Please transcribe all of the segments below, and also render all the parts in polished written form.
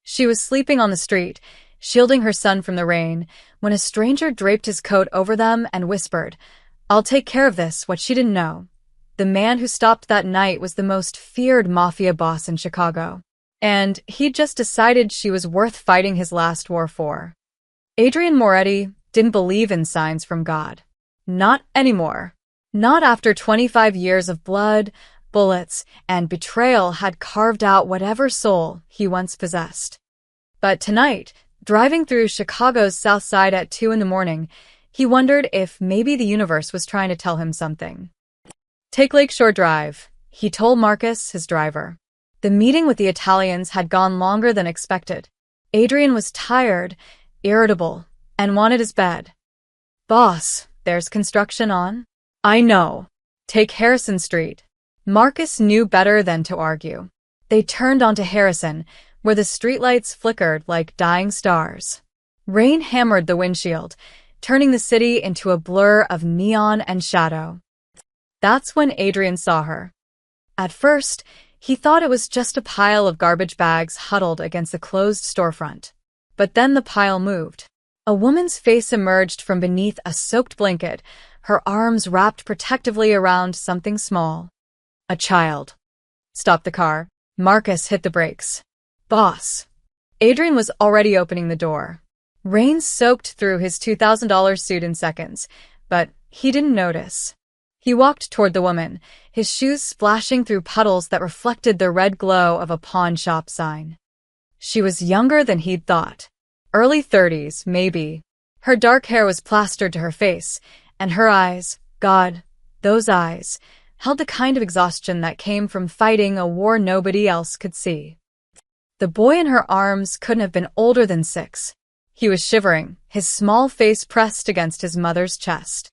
She was sleeping on the street, shielding her son from the rain, when a stranger draped his coat over them and whispered, "I'll take care of this," what she didn't know. The man who stopped that night was the most feared Mafia boss in Chicago. And he'd just decided she was worth fighting his last war for. Adrian Moretti didn't believe in signs from God. Not anymore. Not after 25 years of blood, bullets, and betrayal had carved out whatever soul he once possessed. But tonight, driving through Chicago's South Side at 2 in the morning, he wondered if maybe the universe was trying to tell him something. "Take Lakeshore Drive," he told Marcus, his driver. The meeting with the Italians had gone longer than expected. Adrian was tired, irritable, and wanted his bed. "Boss, there's construction on." "I know. Take Harrison Street." Marcus knew better than to argue. They turned onto Harrison, where the streetlights flickered like dying stars. Rain hammered the windshield, turning the city into a blur of neon and shadow. That's when Adrian saw her. At first, he thought it was just a pile of garbage bags huddled against a closed storefront. But then the pile moved. A woman's face emerged from beneath a soaked blanket, her arms wrapped protectively around something small. A child. "Stop the car." Marcus hit the brakes. "Boss." Adrian was already opening the door. Rain soaked through his $2,000 suit in seconds, but he didn't notice. He walked toward the woman, his shoes splashing through puddles that reflected the red glow of a pawn shop sign. She was younger than he'd thought. Early 30s, maybe. Her dark hair was plastered to her face, and her eyes, God, those eyes, held the kind of exhaustion that came from fighting a war nobody else could see. The boy in her arms couldn't have been older than 6. He was shivering, his small face pressed against his mother's chest.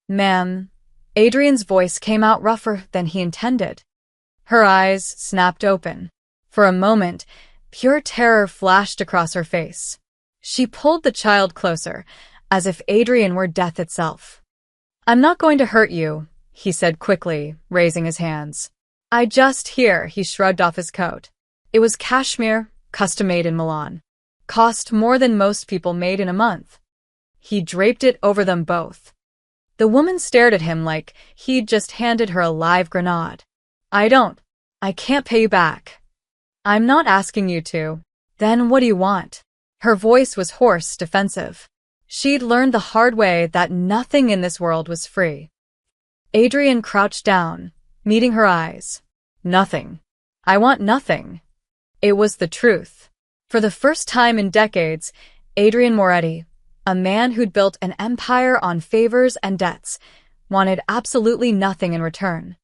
"Ma'am." Adrian's voice came out rougher than he intended. Her eyes snapped open. For a moment, pure terror flashed across her face. She pulled the child closer, as if Adrian were death itself. "I'm not going to hurt you," he said quickly, raising his hands. Here," he shrugged off his coat. It was cashmere, custom-made in Milan. Cost more than most people made in a month. He draped it over them both. The woman stared at him like he'd just handed her a live grenade. I can't pay you back." "I'm not asking you to." "Then what do you want?" Her voice was hoarse, defensive. She'd learned the hard way that nothing in this world was free. Adrian crouched down, meeting her eyes. "Nothing. I want nothing." It was the truth. For the first time in decades, Adrian Moretti, a man who'd built an empire on favors and debts, wanted absolutely nothing in return.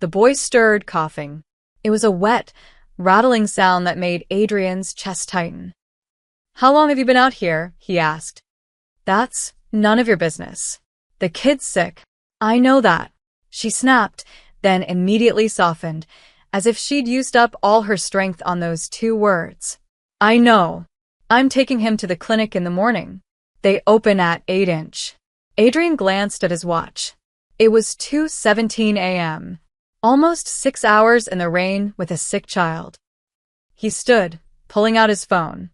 The boy stirred, coughing. It was a wet, rattling sound that made Adrian's chest tighten. "How long have you been out here?" he asked. "That's none of your business." "The kid's sick." "I know that." She snapped, then immediately softened, as if she'd used up all her strength on those 2 words. "I know. I'm taking him to the clinic in the morning. They open at 8-inch. Adrian glanced at his watch. It was 2:17 a.m. Almost 6 hours in the rain with a sick child. He stood, pulling out his phone.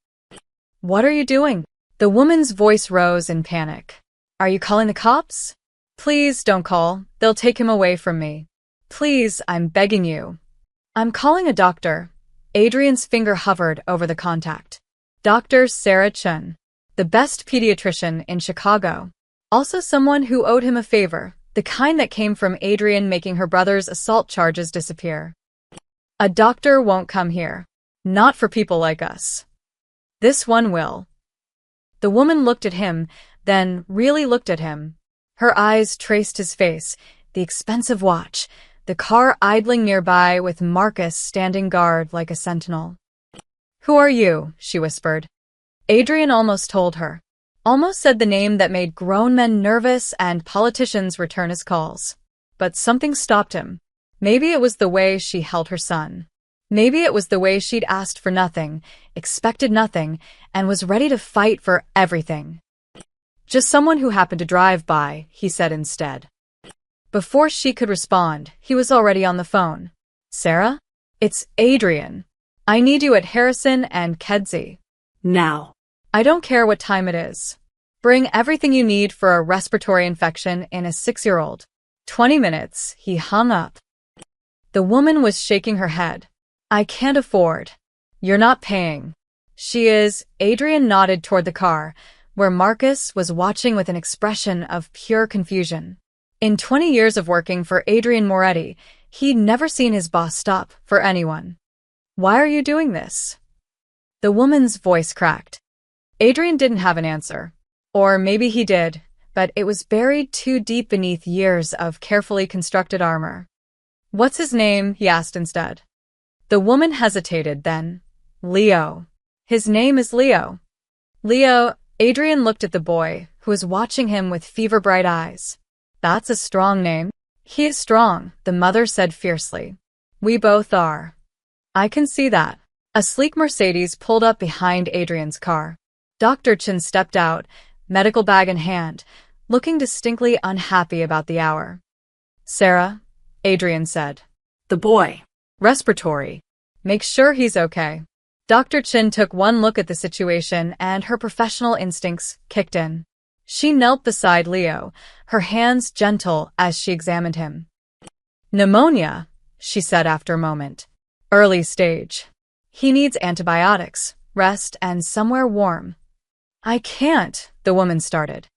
"What are you doing?" The woman's voice rose in panic. "Are you calling the cops?" "Please don't call. They'll take him away from me. Please, I'm begging you." "I'm calling a doctor." Adrian's finger hovered over the contact. Dr. Sarah Chun, the best pediatrician in Chicago. Also someone who owed him a favor, the kind that came from Adrian making her brother's assault charges disappear. "A doctor won't come here. Not for people like us. This one will." The woman looked at him, then really looked at him. Her eyes traced his face, the expensive watch, the car idling nearby with Marcus standing guard like a sentinel. "Who are you?" she whispered. Adrian almost told her. Almost said the name that made grown men nervous and politicians return his calls. But something stopped him. Maybe it was the way she held her son. Maybe it was the way she'd asked for nothing, expected nothing, and was ready to fight for everything. "Just someone who happened to drive by," he said instead. Before she could respond, he was already on the phone. "Sarah? It's Adrian. I need you at Harrison and Kedzie. Now. I don't care what time it is. Bring everything you need for a respiratory infection in a 6-year-old. 20 minutes, he hung up. The woman was shaking her head. I can't afford. You're not paying. She is. Adrian nodded toward the car, where Marcus was watching with an expression of pure confusion. In 20 years of working for Adrian Moretti, he'd never seen his boss stop for anyone. Why are you doing this? The woman's voice cracked. Adrian didn't have an answer. Or maybe he did, but it was buried too deep beneath years of carefully constructed armor. What's his name? He asked instead. The woman hesitated then. Leo. His name is Leo. Leo. Adrian looked at the boy, who was watching him with fever-bright eyes. That's a strong name. He is strong, the mother said fiercely. We both are. I can see that. A sleek Mercedes pulled up behind Adrian's car. Dr. Chen stepped out, medical bag in hand, looking distinctly unhappy about the hour. Sarah, Adrian said. The boy. Respiratory. Make sure he's okay. Dr. Chen took one look at the situation and her professional instincts kicked in. She knelt beside Leo, her hands gentle as she examined him. Pneumonia, she said after a moment. Early stage. He needs antibiotics, rest, and somewhere warm. I can't, the woman started.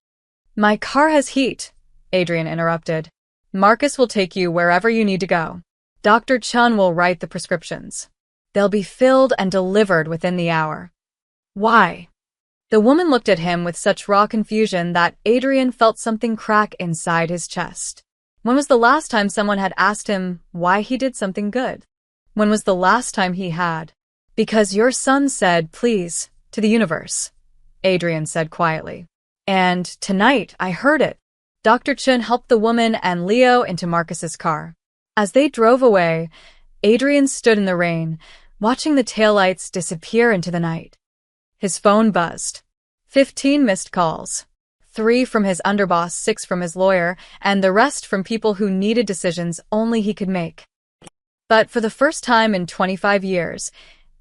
My car has heat, Adrian interrupted. Marcus will take you wherever you need to go. Dr. Chen will write the prescriptions. They'll be filled and delivered within the hour. Why? The woman looked at him with such raw confusion that Adrian felt something crack inside his chest. When was the last time someone had asked him why he did something good? When was the last time he had? Because your son said please to the universe, Adrian said quietly. And tonight I heard it. Dr. Chen helped the woman and Leo into Marcus's car. As they drove away, Adrian stood in the rain, watching the taillights disappear into the night. His phone buzzed. 15 missed calls. 3 from his underboss, 6 from his lawyer, and the rest from people who needed decisions only he could make. But for the first time in 25 years,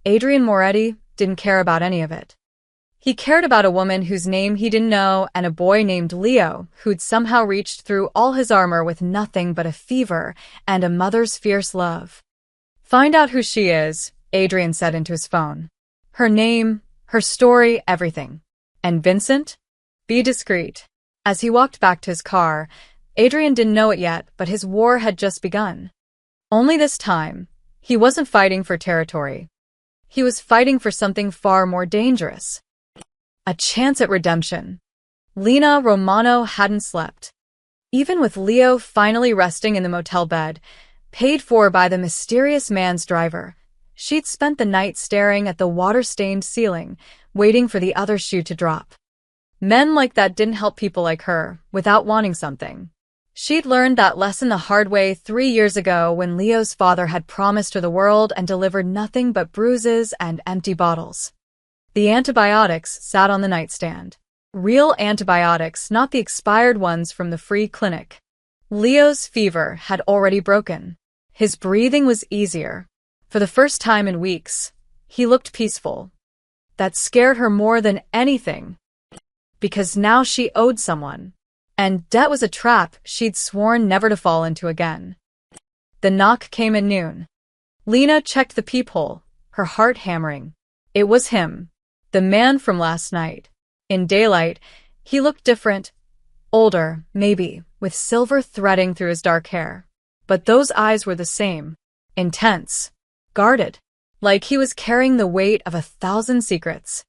Adrian Moretti didn't care about any of it. He cared about a woman whose name he didn't know and a boy named Leo who'd somehow reached through all his armor with nothing but a fever and a mother's fierce love. Find out who she is, Adrian said into his phone. Her name, her story, everything. And Vincent? Be discreet. As he walked back to his car, Adrian didn't know it yet, but his war had just begun. Only this time, he wasn't fighting for territory. He was fighting for something far more dangerous. A chance at redemption. Lena Romano hadn't slept. Even with Leo finally resting in the motel bed, paid for by the mysterious man's driver, she'd spent the night staring at the water-stained ceiling, waiting for the other shoe to drop. Men like that didn't help people like her, without wanting something. She'd learned that lesson the hard way 3 years ago when Leo's father had promised her the world and delivered nothing but bruises and empty bottles. The antibiotics sat on the nightstand. Real antibiotics, not the expired ones from the free clinic. Leo's fever had already broken. His breathing was easier. For the first time in weeks, he looked peaceful. That scared her more than anything. Because now she owed someone. And debt was a trap she'd sworn never to fall into again. The knock came at noon. Lena checked the peephole, her heart hammering. It was him. The man from last night. In daylight, he looked different. Older, maybe, with silver threading through his dark hair. But those eyes were the same. Intense. Guarded. Like he was carrying the weight of 1,000 secrets.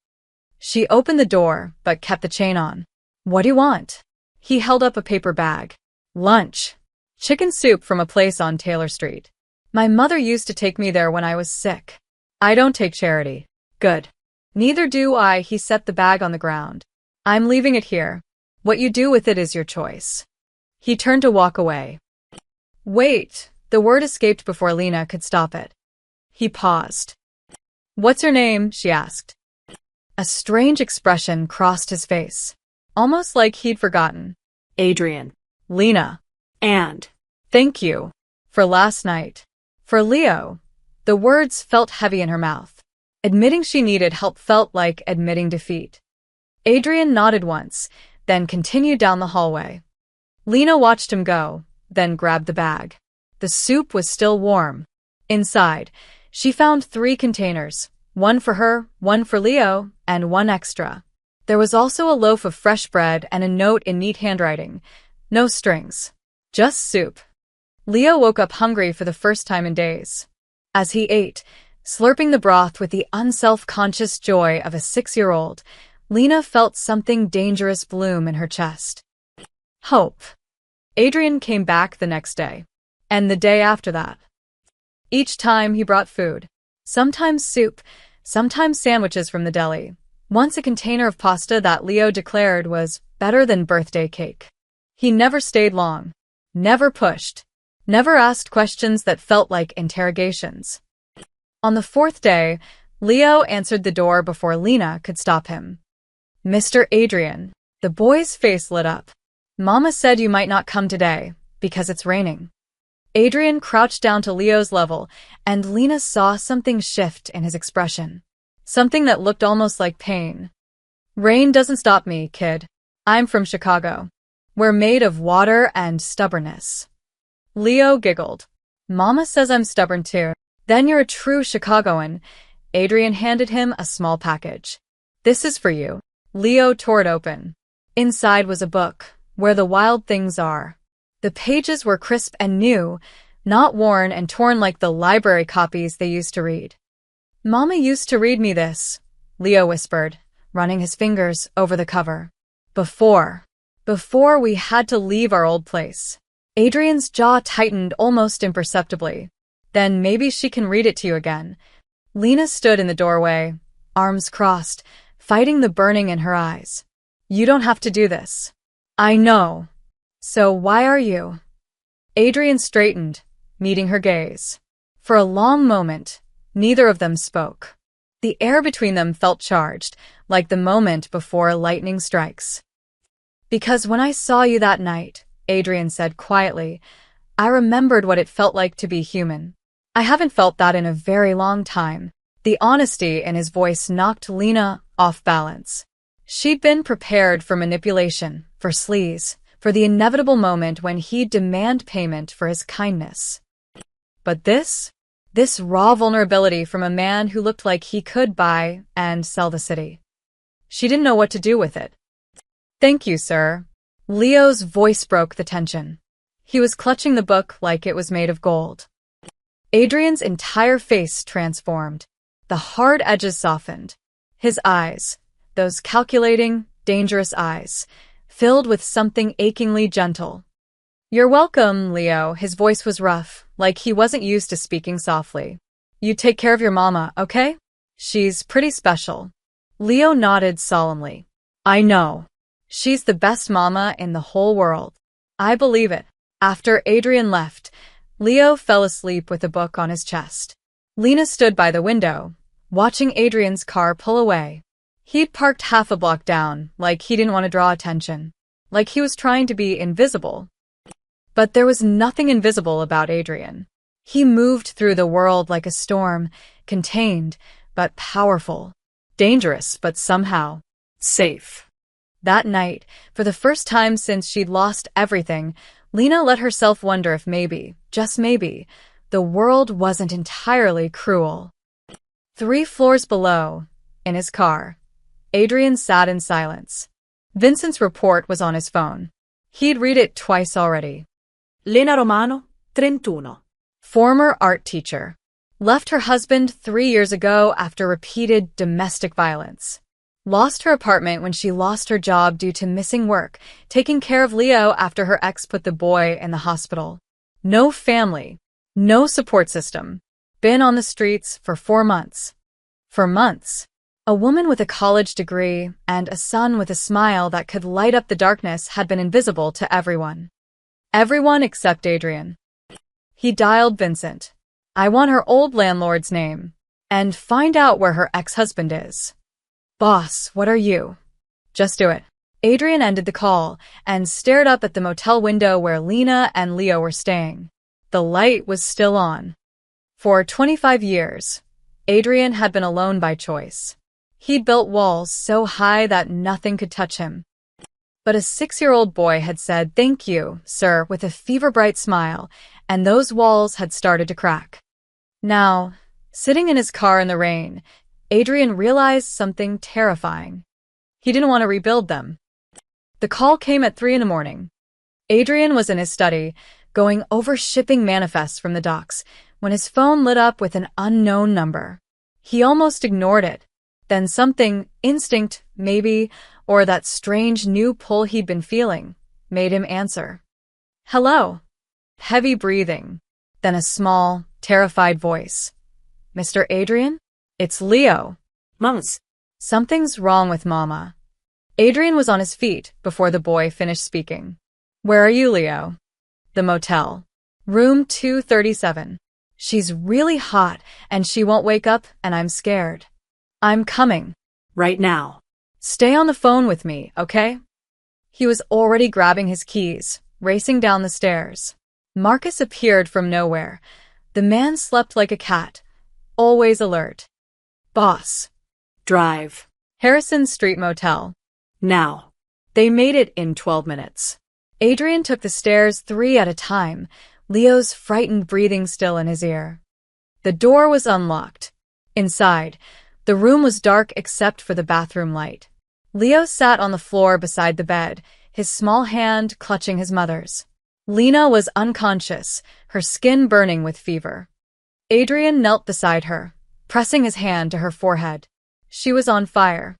She opened the door, but kept the chain on. What do you want? He held up a paper bag. Lunch. Chicken soup from a place on Taylor Street. My mother used to take me there when I was sick. I don't take charity. Good. Neither do I. He set the bag on the ground. I'm leaving it here. What you do with it is your choice. He turned to walk away. Wait, the word escaped before Lena could stop it. He paused. What's your name? She asked. A strange expression crossed his face, almost like he'd forgotten. Adrian. Lena. And. Thank you. For last night. For Leo. The words felt heavy in her mouth. Admitting she needed help felt like admitting defeat. Adrian nodded once, then continued down the hallway. Lena watched him go, then grabbed the bag. The soup was still warm. Inside, she found 3 containers, one for her, one for Leo, and one extra. There was also a loaf of fresh bread and a note in neat handwriting. No strings. Just soup. Leo woke up hungry for the first time in days. As he ate, slurping the broth with the unself-conscious joy of a 6-year-old, Lena felt something dangerous bloom in her chest. Hope. Adrian came back the next day. And the day after that. Each time he brought food. Sometimes soup, sometimes sandwiches from the deli. Once a container of pasta that Leo declared was better than birthday cake. He never stayed long. Never pushed. Never asked questions that felt like interrogations. On the 4th day, Leo answered the door before Lena could stop him. Mr. Adrian. The boy's face lit up. Mama said you might not come today, because it's raining. Adrian crouched down to Leo's level, and Lena saw something shift in his expression. Something that looked almost like pain. Rain doesn't stop me, kid. I'm from Chicago. We're made of water and stubbornness. Leo giggled. Mama says I'm stubborn too. Then you're a true Chicagoan. Adrian handed him a small package. This is for you. Leo tore it open. Inside was a book, Where the Wild Things Are. The pages were crisp and new, not worn and torn like the library copies they used to read. Mama used to read me this, Leo whispered, running his fingers over the cover. Before we had to leave our old place. Adrian's jaw tightened almost imperceptibly. Then maybe she can read it to you again. Lena stood in the doorway, arms crossed, fighting the burning in her eyes. You don't have to do this. I know. So why are you? Adrian straightened, meeting her gaze. For a long moment, neither of them spoke. The air between them felt charged, like the moment before lightning strikes. Because when I saw you that night, Adrian said quietly, I remembered what it felt like to be human. I haven't felt that in a very long time. The honesty in his voice knocked Lena off balance. She'd been prepared for manipulation, for sleaze, for the inevitable moment when he'd demand payment for his kindness. But this raw vulnerability from a man who looked like he could buy and sell the city. She didn't know what to do with it. Thank you, sir. Leo's voice broke the tension. He was clutching the book like it was made of gold. Adrian's entire face transformed. The hard edges softened. His eyes, those calculating, dangerous eyes, filled with something achingly gentle. You're welcome, Leo. His voice was rough, like he wasn't used to speaking softly. You take care of your mama, okay? She's pretty special. Leo nodded solemnly. I know. She's the best mama in the whole world. I believe it. After Adrian left, Leo fell asleep with a book on his chest. Lena stood by the window, watching Adrian's car pull away. He'd parked half a block down, like he didn't want to draw attention, like he was trying to be invisible. But there was nothing invisible about Adrian. He moved through the world like a storm, contained, but powerful. Dangerous, but somehow safe. That night, for the first time since she'd lost everything, Lena let herself wonder if maybe, just maybe, the world wasn't entirely cruel. 3 floors below, in his car, Adrian sat in silence. Vincent's report was on his phone. He'd read it twice already. Lena Romano, 31. Former art teacher. Left her husband 3 years ago after repeated domestic violence. Lost her apartment when she lost her job due to missing work, taking care of Leo after her ex put the boy in the hospital. No family. No support system. Been on the streets for 4 months. For months. A woman with a college degree and a son with a smile that could light up the darkness had been invisible to everyone. Everyone except Adrian. He dialed Vincent. I want her old landlord's name. And find out where her ex-husband is. Boss, what are you? Just do it. Adrian ended the call and stared up at the motel window where Lena and Leo were staying. The light was still on. For 25 years, Adrian had been alone by choice. He'd built walls so high that nothing could touch him. But a 6-year-old boy had said, "Thank you, sir," with a fever-bright smile, and those walls had started to crack. Now, sitting in his car in the rain, Adrian realized something terrifying. He didn't want to rebuild them. The call came at 3 in the morning. Adrian was in his study, going over shipping manifests from the docks, when his phone lit up with an unknown number. He almost ignored it. Then something, instinct, maybe, or that strange new pull he'd been feeling, made him answer. "Hello." Heavy breathing. Then a small, terrified voice. "Mr. Adrian? It's Leo." Mums. "Something's wrong with Mama." Adrian was on his feet before the boy finished speaking. "Where are you, Leo?" "The motel. Room 237. She's really hot, and she won't wake up, and I'm scared." "I'm coming." Right now. "Stay on the phone with me, okay?" He was already grabbing his keys, racing down the stairs. Marcus appeared from nowhere. The man slept like a cat, always alert. "Boss." Drive. Harrison Street Motel. Now. They made it in 12 minutes. Adrian took the stairs 3 at a time, Leo's frightened breathing still in his ear. The door was unlocked. Inside, the room was dark except for the bathroom light. Leo sat on the floor beside the bed, his small hand clutching his mother's. Lena was unconscious, her skin burning with fever. Adrian knelt beside her, pressing his hand to her forehead. She was on fire.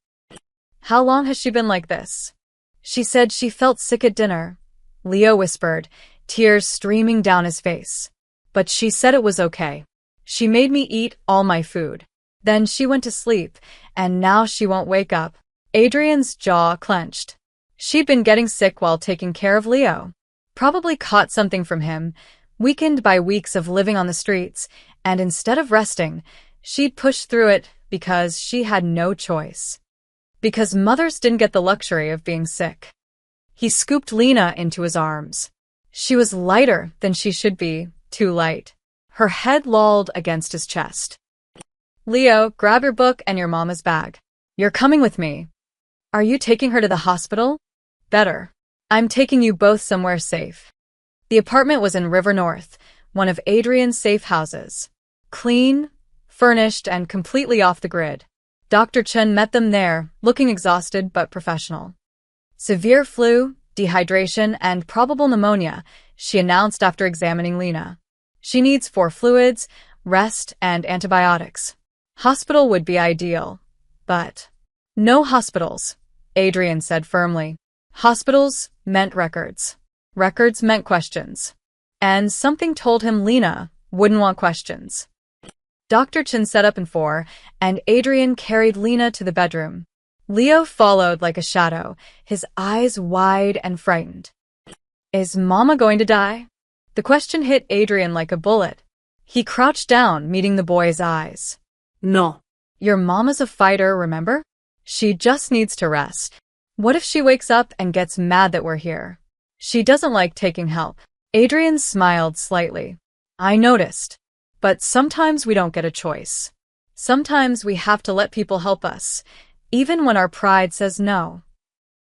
"How long has she been like this?" "She said she felt sick at dinner," Leo whispered, tears streaming down his face. "But she said it was okay. She made me eat all my food. Then she went to sleep, and now she won't wake up." Adrian's jaw clenched. She'd been getting sick while taking care of Leo. Probably caught something from him, weakened by weeks of living on the streets, and instead of resting, she'd pushed through it because she had no choice. Because mothers didn't get the luxury of being sick. He scooped Lena into his arms. She was lighter than she should be, too light. Her head lolled against his chest. "Leo, grab your book and your mama's bag. You're coming with me." "Are you taking her to the hospital?" "Better. I'm taking you both somewhere safe." The apartment was in River North, one of Adrian's safe houses. Clean, furnished, and completely off the grid. Dr. Chen met them there, looking exhausted but professional. "Severe flu, dehydration, and probable pneumonia," she announced after examining Lena. "She needs 4 fluids, rest, and antibiotics. Hospital would be ideal, but..." "No hospitals," Adrian said firmly. Hospitals meant records. Records meant questions. And something told him Lena wouldn't want questions. Dr. Chen set up in 4, and Adrian carried Lena to the bedroom. Leo followed like a shadow, his eyes wide and frightened. "Is Mama going to die?" The question hit Adrian like a bullet. He crouched down, meeting the boy's eyes. No. "Your mama's a fighter, remember? She just needs to rest. What if she wakes up and gets mad that we're here? She doesn't like taking help." Adrian smiled slightly. "I noticed. But sometimes we don't get a choice. Sometimes we have to let people help us, even when our pride says no."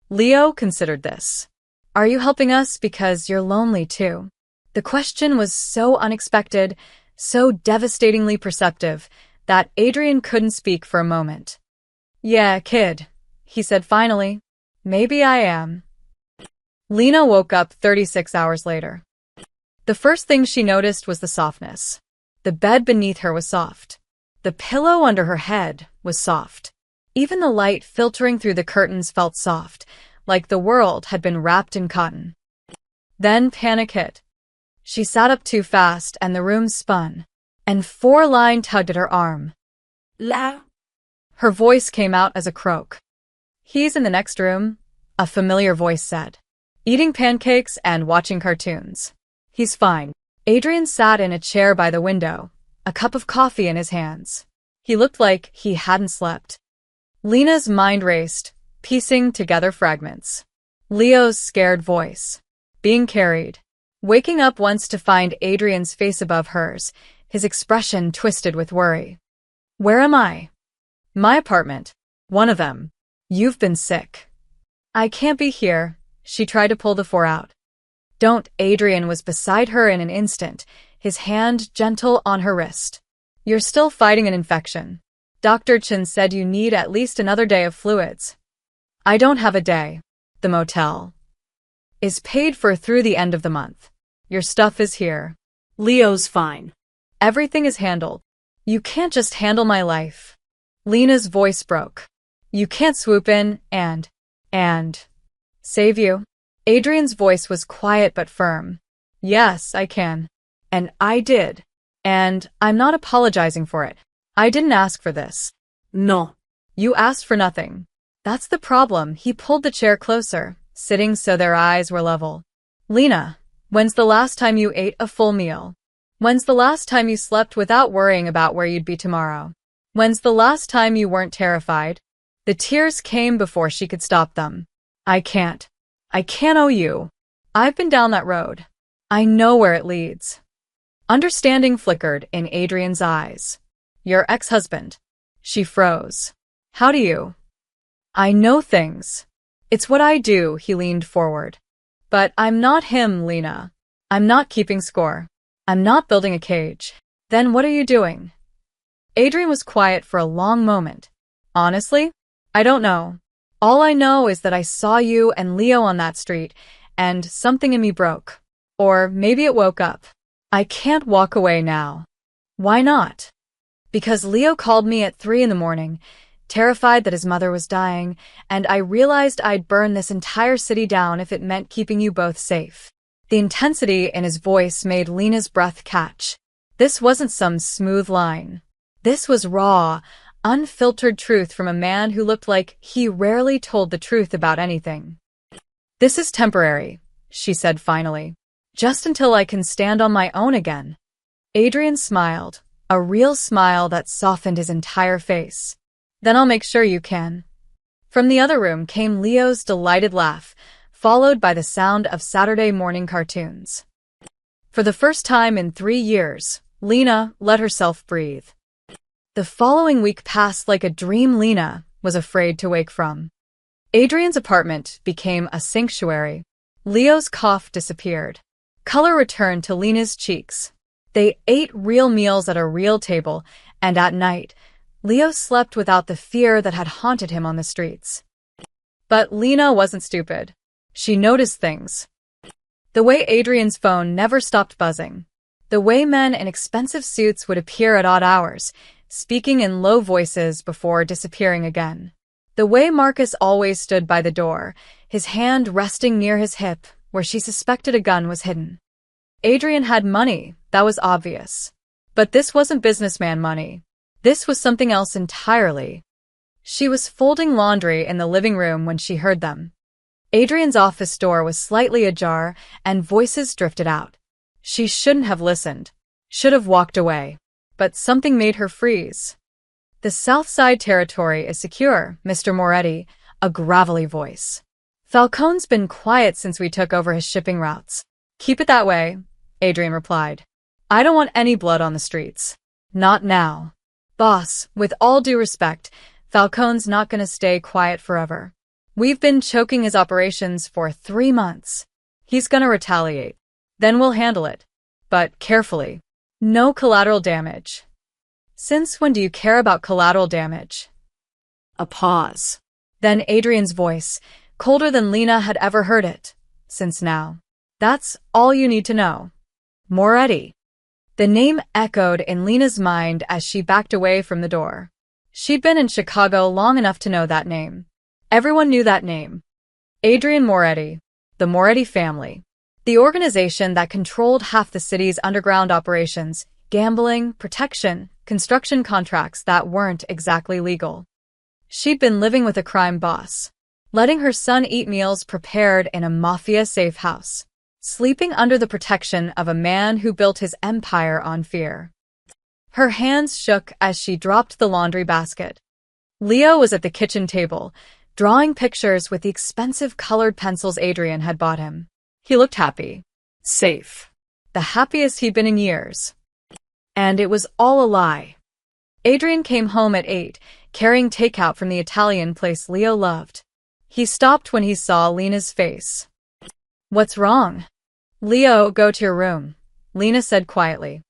Leo considered this. "Are you helping us because you're lonely too?" The question was so unexpected, so devastatingly perceptive, that Adrian couldn't speak for a moment. "Yeah, kid," he said finally. "Maybe I am." Lena woke up 36 hours later. The first thing she noticed was the softness. The bed beneath her was soft. The pillow under her head was soft. Even the light filtering through the curtains felt soft, like the world had been wrapped in cotton. Then panic hit. She sat up too fast and the room spun, and 4-line tugged at her arm. La. Her voice came out as a croak. "He's in the next room," a familiar voice said. "Eating pancakes and watching cartoons. He's fine." Adrian sat in a chair by the window, a cup of coffee in his hands. He looked like he hadn't slept. Lena's mind raced, piecing together fragments. Leo's scared voice. Being carried. Waking up once to find Adrian's face above hers, his expression twisted with worry. Where am I? My apartment. One of them. You've been sick. I can't be here. She tried to pull the four out. Don't. Adrian was beside her in an instant, his hand gentle on her wrist. You're still fighting an infection. Dr. Chen said you need at least another day of fluids. I don't have a day. The motel is paid for through the end of the month. Your stuff is here. Leo's fine. Everything is handled. You can't just handle my life. Lena's voice broke. You can't swoop in and save you. Adrian's voice was quiet but firm. Yes, I can. And I did. And I'm not apologizing for it. I didn't ask for this. No. You asked for nothing. That's the problem. He pulled the chair closer, sitting so their eyes were level. Lena, when's the last time you ate a full meal? When's the last time you slept without worrying about where you'd be tomorrow? When's the last time you weren't terrified? The tears came before she could stop them. I can't owe you. I've been down that road. I know where it leads. Understanding flickered in Adrian's eyes. Your ex-husband. She froze. How do you? I know things. It's what I do, he leaned forward. But I'm not him, Lena. I'm not keeping score. I'm not building a cage. Then what are you doing? Adrian was quiet for a long moment. Honestly, I don't know. All I know is that I saw you and Leo on that street, and something in me broke. Or maybe it woke up. I can't walk away now. Why not? Because Leo called me at 3 a.m, terrified that his mother was dying, and I realized I'd burn this entire city down if it meant keeping you both safe. The intensity in his voice made Lena's breath catch. This wasn't some smooth line. This was raw, unfiltered truth from a man who looked like he rarely told the truth about anything. This is temporary, she said finally. Just until I can stand on my own again. Adrian smiled, a real smile that softened his entire face. Then I'll make sure you can. From the other room came Leo's delighted laugh, followed by the sound of Saturday morning cartoons. For the first time in 3 years, Lena let herself breathe. The following week passed like a dream Lena was afraid to wake from. Adrian's apartment became a sanctuary. Leo's cough disappeared. Color returned to Lena's cheeks. They ate real meals at a real table, and at night, Leo slept without the fear that had haunted him on the streets. But Lena wasn't stupid. She noticed things. The way Adrian's phone never stopped buzzing. The way men in expensive suits would appear at odd hours, speaking in low voices before disappearing again. The way Marcus always stood by the door, his hand resting near his hip, where she suspected a gun was hidden. Adrian had money, that was obvious. But this wasn't businessman money. This was something else entirely. She was folding laundry in the living room when she heard them. Adrian's office door was slightly ajar, and voices drifted out. She shouldn't have listened. Should have walked away. But something made her freeze. The South Side territory is secure, Mr. Moretti, a gravelly voice. Falcone's been quiet since we took over his shipping routes. Keep it that way, Adrian replied. I don't want any blood on the streets. Not now. Boss, with all due respect, Falcone's not going to stay quiet forever. We've been choking his operations for 3 months. He's going to retaliate. Then we'll handle it. But carefully. No collateral damage. Since when do you care about collateral damage? A pause. Then Adrian's voice, colder than Lena had ever heard it. Since now. That's all you need to know. Moretti. The name echoed in Lena's mind as she backed away from the door. She'd been in Chicago long enough to know that name. Everyone knew that name. Adrian Moretti. The Moretti family. The organization that controlled half the city's underground operations, gambling, protection, construction contracts that weren't exactly legal. She'd been living with a crime boss, letting her son eat meals prepared in a Mafia safe house, sleeping under the protection of a man who built his empire on fear. Her hands shook as she dropped the laundry basket. Leo was at the kitchen table, drawing pictures with the expensive colored pencils Adrian had bought him. He looked happy. Safe. The happiest he'd been in years. And it was all a lie. Adrian came home at 8, carrying takeout from the Italian place Leo loved. He stopped when he saw Lena's face. "What's wrong?" "Leo, go to your room," Lena said quietly.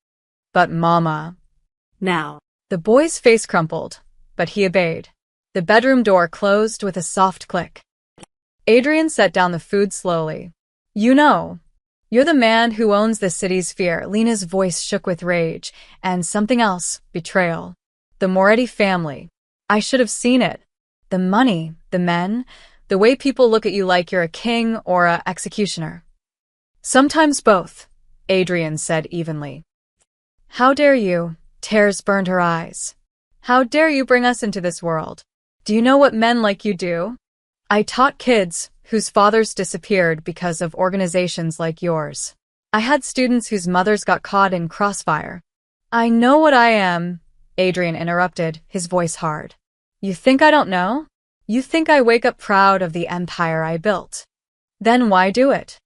"But Mama." Now. The boy's face crumpled, but he obeyed. The bedroom door closed with a soft click. Adrian set down the food slowly. "You know, you're the man who owns the city's fear." Lena's voice shook with rage, and something else, betrayal. "The Moretti family. I should have seen it. The money, the men, the way people look at you like you're a king or a executioner." "Sometimes both," Adrian said evenly. "How dare you?" Tears burned her eyes. "How dare you bring us into this world? Do you know what men like you do? I taught kids whose fathers disappeared because of organizations like yours. I had students whose mothers got caught in crossfire. I know what I am," Adrian interrupted, his voice hard. "You think I don't know? You think I wake up proud of the empire I built? Then why do it?"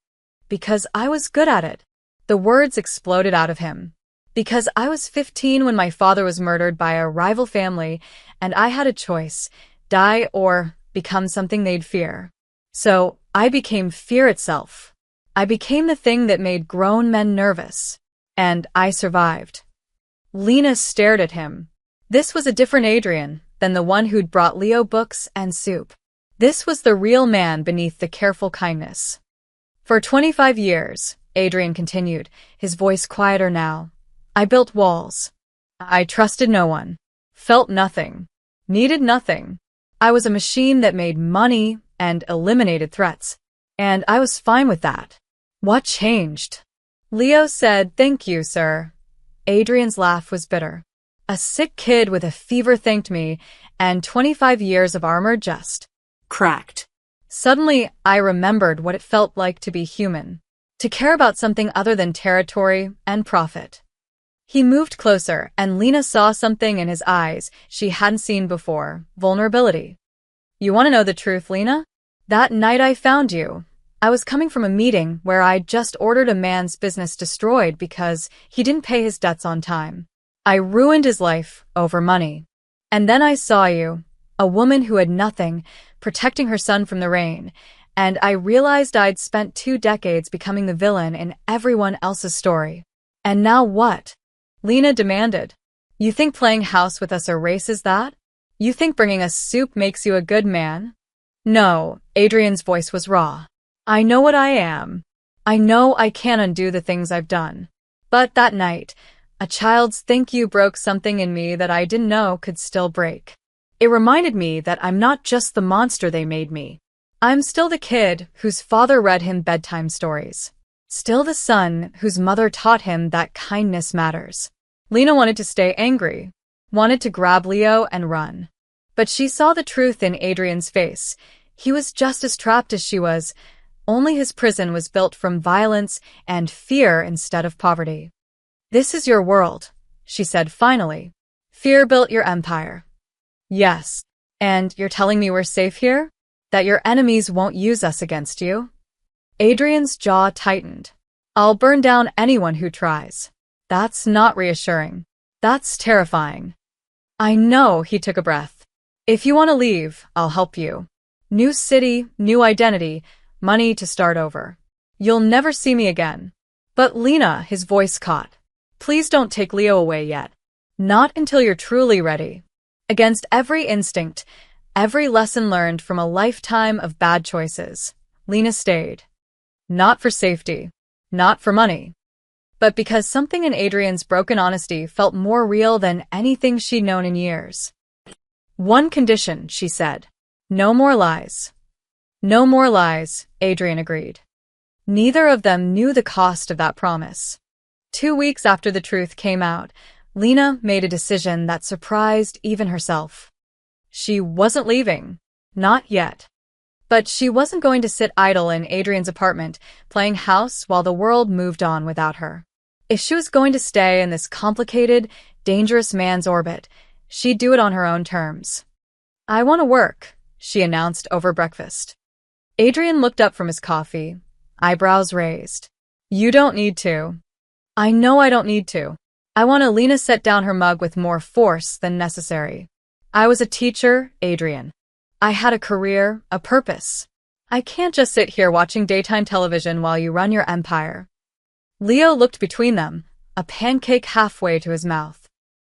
"Because I was good at it." The words exploded out of him. "Because I was 15 when my father was murdered by a rival family, and I had a choice, die or become something they'd fear. So I became fear itself. I became the thing that made grown men nervous. And I survived." Lena stared at him. This was a different Adrian than the one who'd brought Leo books and soup. This was the real man beneath the careful kindness. "For 25 years, Adrian continued, his voice quieter now, "I built walls. I trusted no one, felt nothing, needed nothing. I was a machine that made money and eliminated threats. And I was fine with that." "What changed?" Leo said, "Thank you, sir." Adrian's laugh was bitter. "A sick kid with a fever thanked me, and 25 years of armor just Cracked. Suddenly, I remembered what it felt like to be human, to care about something other than territory and profit." He moved closer, and Lena saw something in his eyes she hadn't seen before, vulnerability. "You want to know the truth, Lena? That night I found you, I was coming from a meeting where I'd just ordered a man's business destroyed because he didn't pay his debts on time. I ruined his life over money. And then I saw you, a woman who had nothing, protecting her son from the rain, and I realized I'd spent 2 decades becoming the villain in everyone else's story. And now what?" Lena demanded. "You think playing house with us erases that? You think bringing us soup makes you a good man?" "No," Adrian's voice was raw. "I know what I am. I know I can't undo the things I've done. But that night, a child's thank you broke something in me that I didn't know could still break. It reminded me that I'm not just the monster they made me. I'm still the kid whose father read him bedtime stories. Still the son whose mother taught him that kindness matters." Lena wanted to stay angry, wanted to grab Leo and run. But she saw the truth in Adrian's face. He was just as trapped as she was, only his prison was built from violence and fear instead of poverty. "This is your world," she said finally. "Fear built your empire." "Yes. And you're telling me we're safe here? That your enemies won't use us against you?" Adrian's jaw tightened. "I'll burn down anyone who tries." "That's not reassuring. That's terrifying." "I know," he took a breath. "If you want to leave, I'll help you. New city, new identity, money to start over. You'll never see me again." "But Lena," his voice caught. "Please don't take Leo away yet. Not until you're truly ready." Against every instinct, every lesson learned from a lifetime of bad choices, Lena stayed. Not for safety, not for money, but because something in Adrian's broken honesty felt more real than anything she'd known in years. "One condition," she said. "No more lies." "No more lies," Adrian agreed. Neither of them knew the cost of that promise. 2 weeks after the truth came out, Lena made a decision that surprised even herself. She wasn't leaving. Not yet. But she wasn't going to sit idle in Adrian's apartment, playing house while the world moved on without her. If she was going to stay in this complicated, dangerous man's orbit, she'd do it on her own terms. "I want to work," she announced over breakfast. Adrian looked up from his coffee, eyebrows raised. "You don't need to." "I know I don't need to. Lena set down her mug with more force than necessary. I was a teacher, Adrian. I had a career, a purpose. I can't just sit here watching daytime television while you run your empire. Leo looked between them, a pancake halfway to his mouth.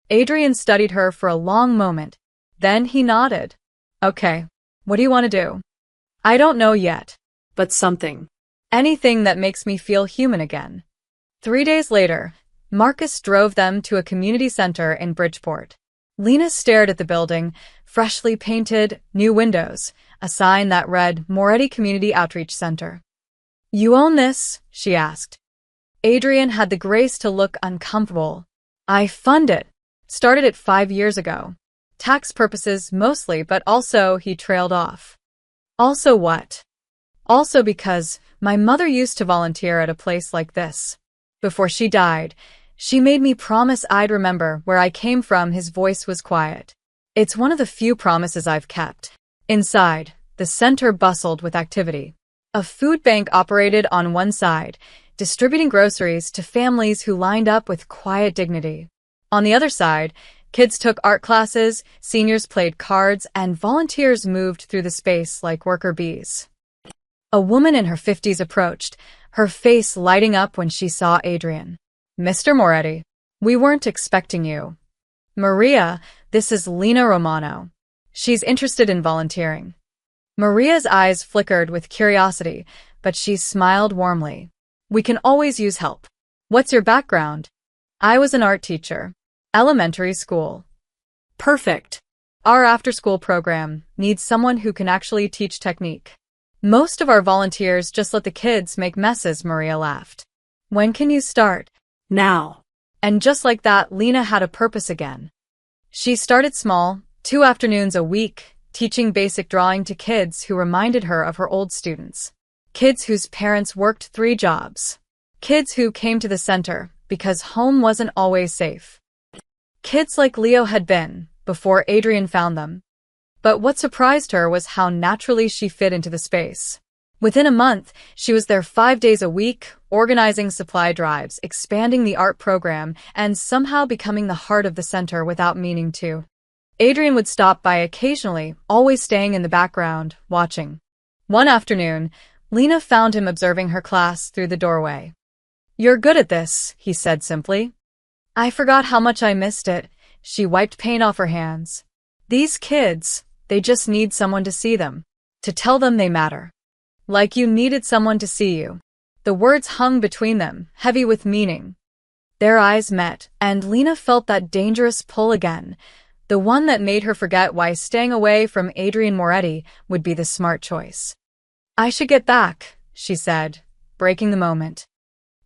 Adrian studied her for a long moment. Then he nodded. Okay, what do you want to do? I don't know yet. But something. Anything that makes me feel human again. 3 days later, Marcus drove them to a community center in Bridgeport. Lena stared at the building, freshly painted, new windows, a sign that read Moretti Community Outreach Center. You own this? She asked. Adrian had the grace to look uncomfortable. I fund it. Started it 5 years ago. Tax purposes mostly, but also he trailed off. Also what? Also because my mother used to volunteer at a place like this. Before she died, she made me promise I'd remember where I came from. His voice was quiet. It's one of the few promises I've kept. Inside, the center bustled with activity. A food bank operated on one side, distributing groceries to families who lined up with quiet dignity. On the other side, kids took art classes, seniors played cards, and volunteers moved through the space like worker bees. A woman in her 50s approached, her face lighting up when she saw Adrian. Mr. Moretti, we weren't expecting you. Maria, this is Lena Romano. She's interested in volunteering. Maria's eyes flickered with curiosity, but she smiled warmly. We can always use help. What's your background? I was an art teacher. Elementary school. Perfect. Our after-school program needs someone who can actually teach technique. Most of our volunteers just let the kids make messes, Maria laughed. When can you start? Now. And just like that, Lena had a purpose again. She started small, 2 afternoons a week, teaching basic drawing to kids who reminded her of her old students. Kids whose parents worked 3 jobs. Kids who came to the center because home wasn't always safe. Kids like Leo had been, before Adrian found them. But what surprised her was how naturally she fit into the space. Within a month, she was there 5 days a week, organizing supply drives, expanding the art program, and somehow becoming the heart of the center without meaning to. Adrian would stop by occasionally, always staying in the background, watching. One afternoon, Lena found him observing her class through the doorway. You're good at this, he said simply. I forgot how much I missed it. She wiped paint off her hands. These kids, they just need someone to see them, to tell them they matter. Like you needed someone to see you. The words hung between them, heavy with meaning. Their eyes met, and Lena felt that dangerous pull again, the one that made her forget why staying away from Adrian Moretti would be the smart choice. I should get back, she said, breaking the moment.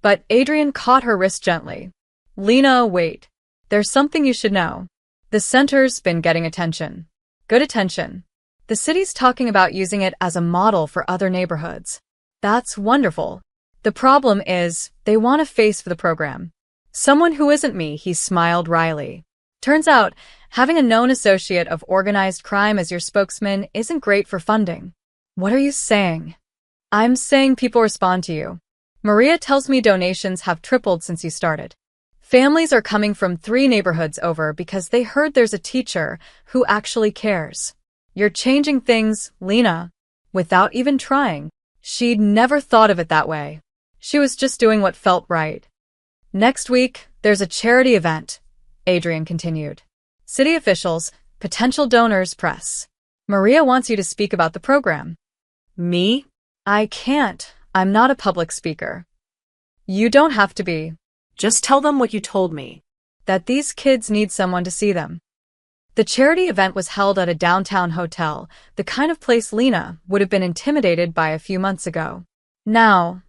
But Adrian caught her wrist gently. Lena, wait. There's something you should know. The center's been getting attention. Good attention. The city's talking about using it as a model for other neighborhoods. That's wonderful. The problem is, they want a face for the program. Someone who isn't me, he smiled wryly. Turns out, having a known associate of organized crime as your spokesman isn't great for funding. What are you saying? I'm saying people respond to you. Maria tells me donations have tripled since you started. Families are coming from 3 neighborhoods over because they heard there's a teacher who actually cares. You're changing things, Lena, without even trying. She'd never thought of it that way. She was just doing what felt right. Next week, there's a charity event, Adrian continued. City officials, potential donors, press. Maria wants you to speak about the program. Me? I can't. I'm not a public speaker. You don't have to be. Just tell them what you told me. That these kids need someone to see them. The charity event was held at a downtown hotel, the kind of place Lena would have been intimidated by a few months ago. Now,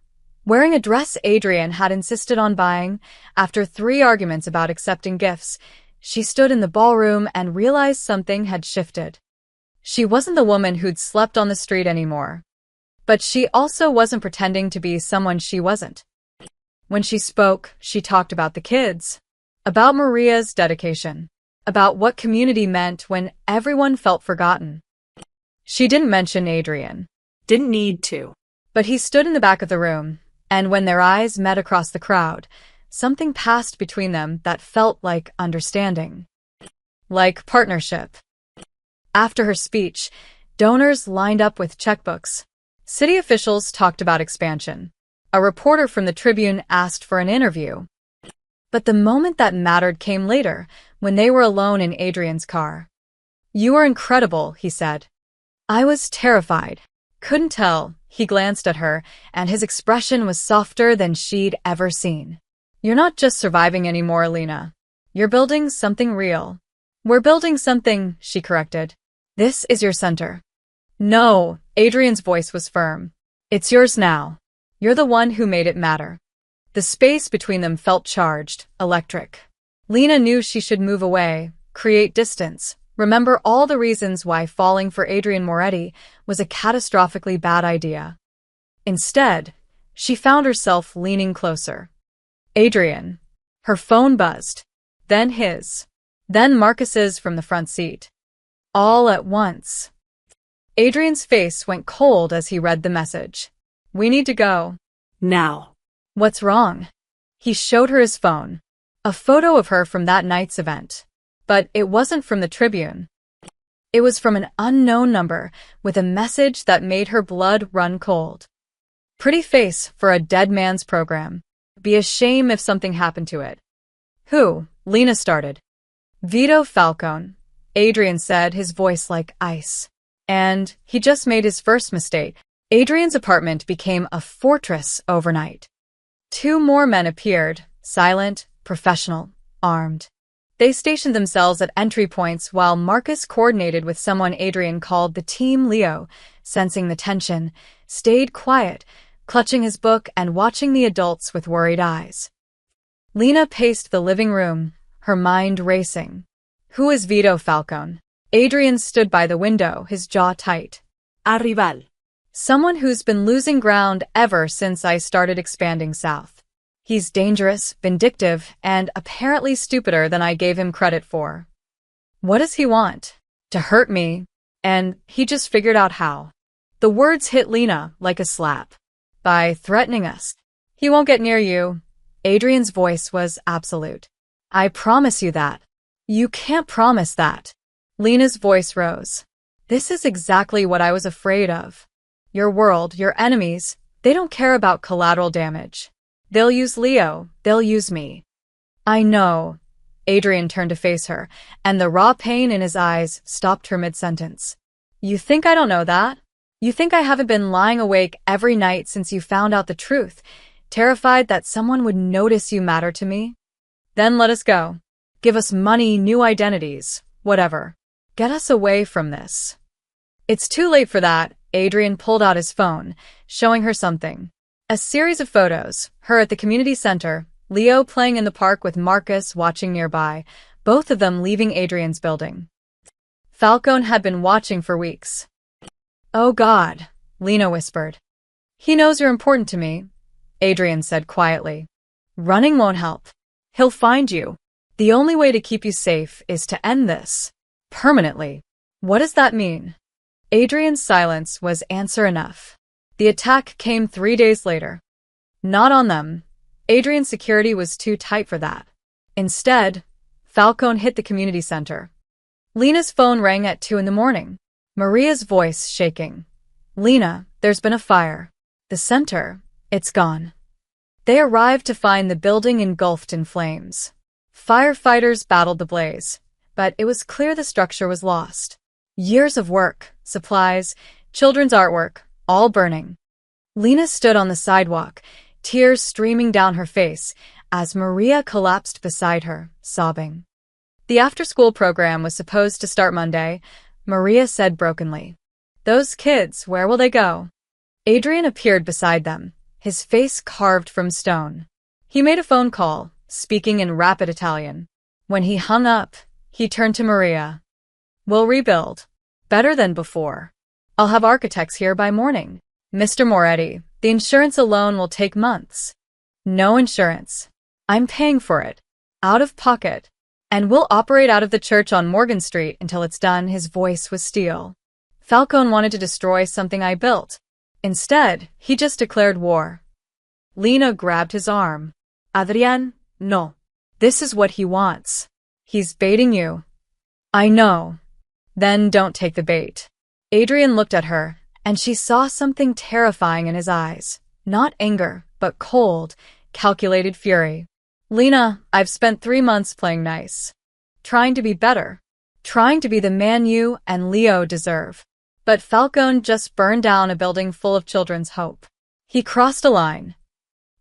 wearing a dress Adrian had insisted on buying, after 3 arguments about accepting gifts, she stood in the ballroom and realized something had shifted. She wasn't the woman who'd slept on the street anymore. But she also wasn't pretending to be someone she wasn't. When she spoke, she talked about the kids, about Maria's dedication, about what community meant when everyone felt forgotten. She didn't mention Adrian. Didn't need to. But he stood in the back of the room, and when their eyes met across the crowd, Something passed between them that felt like understanding. Like partnership. After her speech, donors lined up with checkbooks. City officials talked about expansion. A reporter from the Tribune asked for an interview. But the moment that mattered came later, when they were alone in Adrian's car. "You are incredible," he said. "I was terrified. Couldn't tell." He glanced at her, and his expression was softer than she'd ever seen. "You're not just surviving anymore, Lena. You're building something real." "We're building something," she corrected. "This is your center." "No," Adrian's voice was firm. "It's yours now. You're the one who made it matter." The space between them felt charged, electric. Lena knew she should move away, create distance, remember all the reasons why falling for Adrian Moretti was a catastrophically bad idea. Instead, she found herself leaning closer. Adrian. Her phone buzzed. Then his. Then Marcus's from the front seat. All at once. Adrian's face went cold as he read the message. "We need to go." Now. "What's wrong?" He showed her his phone. A photo of her from that night's event. But it wasn't from the Tribune. It was from an unknown number with a message that made her blood run cold. "Pretty face for a dead man's program. Be a shame if something happened to it." "Who?" Lena started. "Vito Falcone," Adrian said, his voice like ice. "And he just made his first mistake." Adrian's apartment became a fortress overnight. 2 more men appeared, silent, professional, armed. They stationed themselves at entry points while Marcus coordinated with someone Adrian called the Team Leo, sensing the tension, stayed quiet, clutching his book and watching the adults with worried eyes. Lena paced the living room, her mind racing. Who is Vito Falcone? Adrian stood by the window, his jaw tight. A rival. Someone who's been losing ground ever since I started expanding south. He's dangerous, vindictive, and apparently stupider than I gave him credit for. What does he want? To hurt me. And he just figured out how. The words hit Lena like a slap. By threatening us. He won't get near you. Adrian's voice was absolute. I promise you that. You can't promise that. Lena's voice rose. This is exactly what I was afraid of. Your world, your enemies, they don't care about collateral damage. They'll use Leo, they'll use me. I know. Adrian turned to face her, and the raw pain in his eyes stopped her mid-sentence. You think I don't know that? You think I haven't been lying awake every night since you found out the truth, terrified that someone would notice you matter to me? Then let us go. Give us money, new identities, whatever. Get us away from this. It's too late for that. Adrian pulled out his phone, showing her something. A series of photos, her at the community center, Leo playing in the park with Marcus watching nearby, both of them leaving Adrian's building. Falcone had been watching for weeks. Oh God, Lena whispered. He knows you're important to me, Adrian said quietly. Running won't help. He'll find you. The only way to keep you safe is to end this. Permanently. What does that mean? Adrian's silence was answer enough. The attack came 3 days later. Not on them. Adrian's security was too tight for that. Instead, Falcone hit the community center. Lena's phone rang at 2 a.m. Maria's voice shaking. Lena, there's been a fire. The center, it's gone. They arrived to find the building engulfed in flames. Firefighters battled the blaze, but it was clear the structure was lost. Years of work, supplies, children's artwork, all burning. Lena stood on the sidewalk, tears streaming down her face, as Maria collapsed beside her, sobbing. The after-school program was supposed to start Monday, Maria said brokenly. Those kids, where will they go? Adrian appeared beside them, his face carved from stone. He made a phone call, speaking in rapid Italian. When he hung up, he turned to Maria. We'll rebuild. Better than before. I'll have architects here by morning. Mr. Moretti, the insurance alone will take months. No insurance. I'm paying for it. Out of pocket. And we'll operate out of the church on Morgan Street until it's done. His voice was steel. Falcone wanted to destroy something I built. Instead, he just declared war. Lena grabbed his arm. Adrian, No. This is what he wants. He's baiting you. I know. Then don't take the bait. Adrian looked at her, and she saw something terrifying in his eyes. Not anger, but cold, calculated fury. Lena, I've spent 3 months playing nice. Trying to be better. Trying to be the man you and Leo deserve. But Falcone just burned down a building full of children's hope. He crossed a line.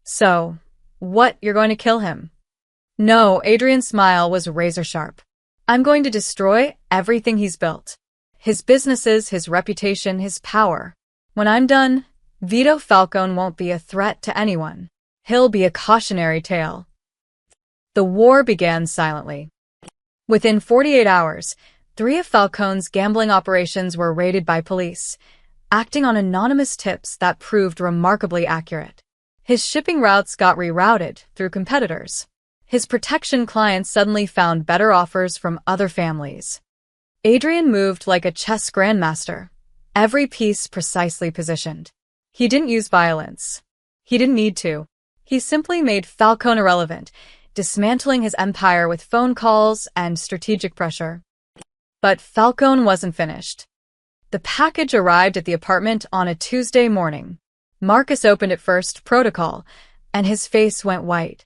So, what, you're going to kill him? No, Adrian's smile was razor-sharp. I'm going to destroy everything he's built. His businesses, his reputation, his power. When I'm done, Vito Falcone won't be a threat to anyone. He'll be a cautionary tale. The war began silently. Within 48 hours, 3 of Falcone's gambling operations were raided by police, acting on anonymous tips that proved remarkably accurate. His shipping routes got rerouted through competitors. His protection clients suddenly found better offers from other families. Adrian moved like a chess grandmaster, every piece precisely positioned. He didn't use violence. He didn't need to. He simply made Falcone irrelevant, dismantling his empire with phone calls and strategic pressure. But Falcone wasn't finished. The package arrived at the apartment on a Tuesday morning. Marcus opened it first, protocol, and his face went white.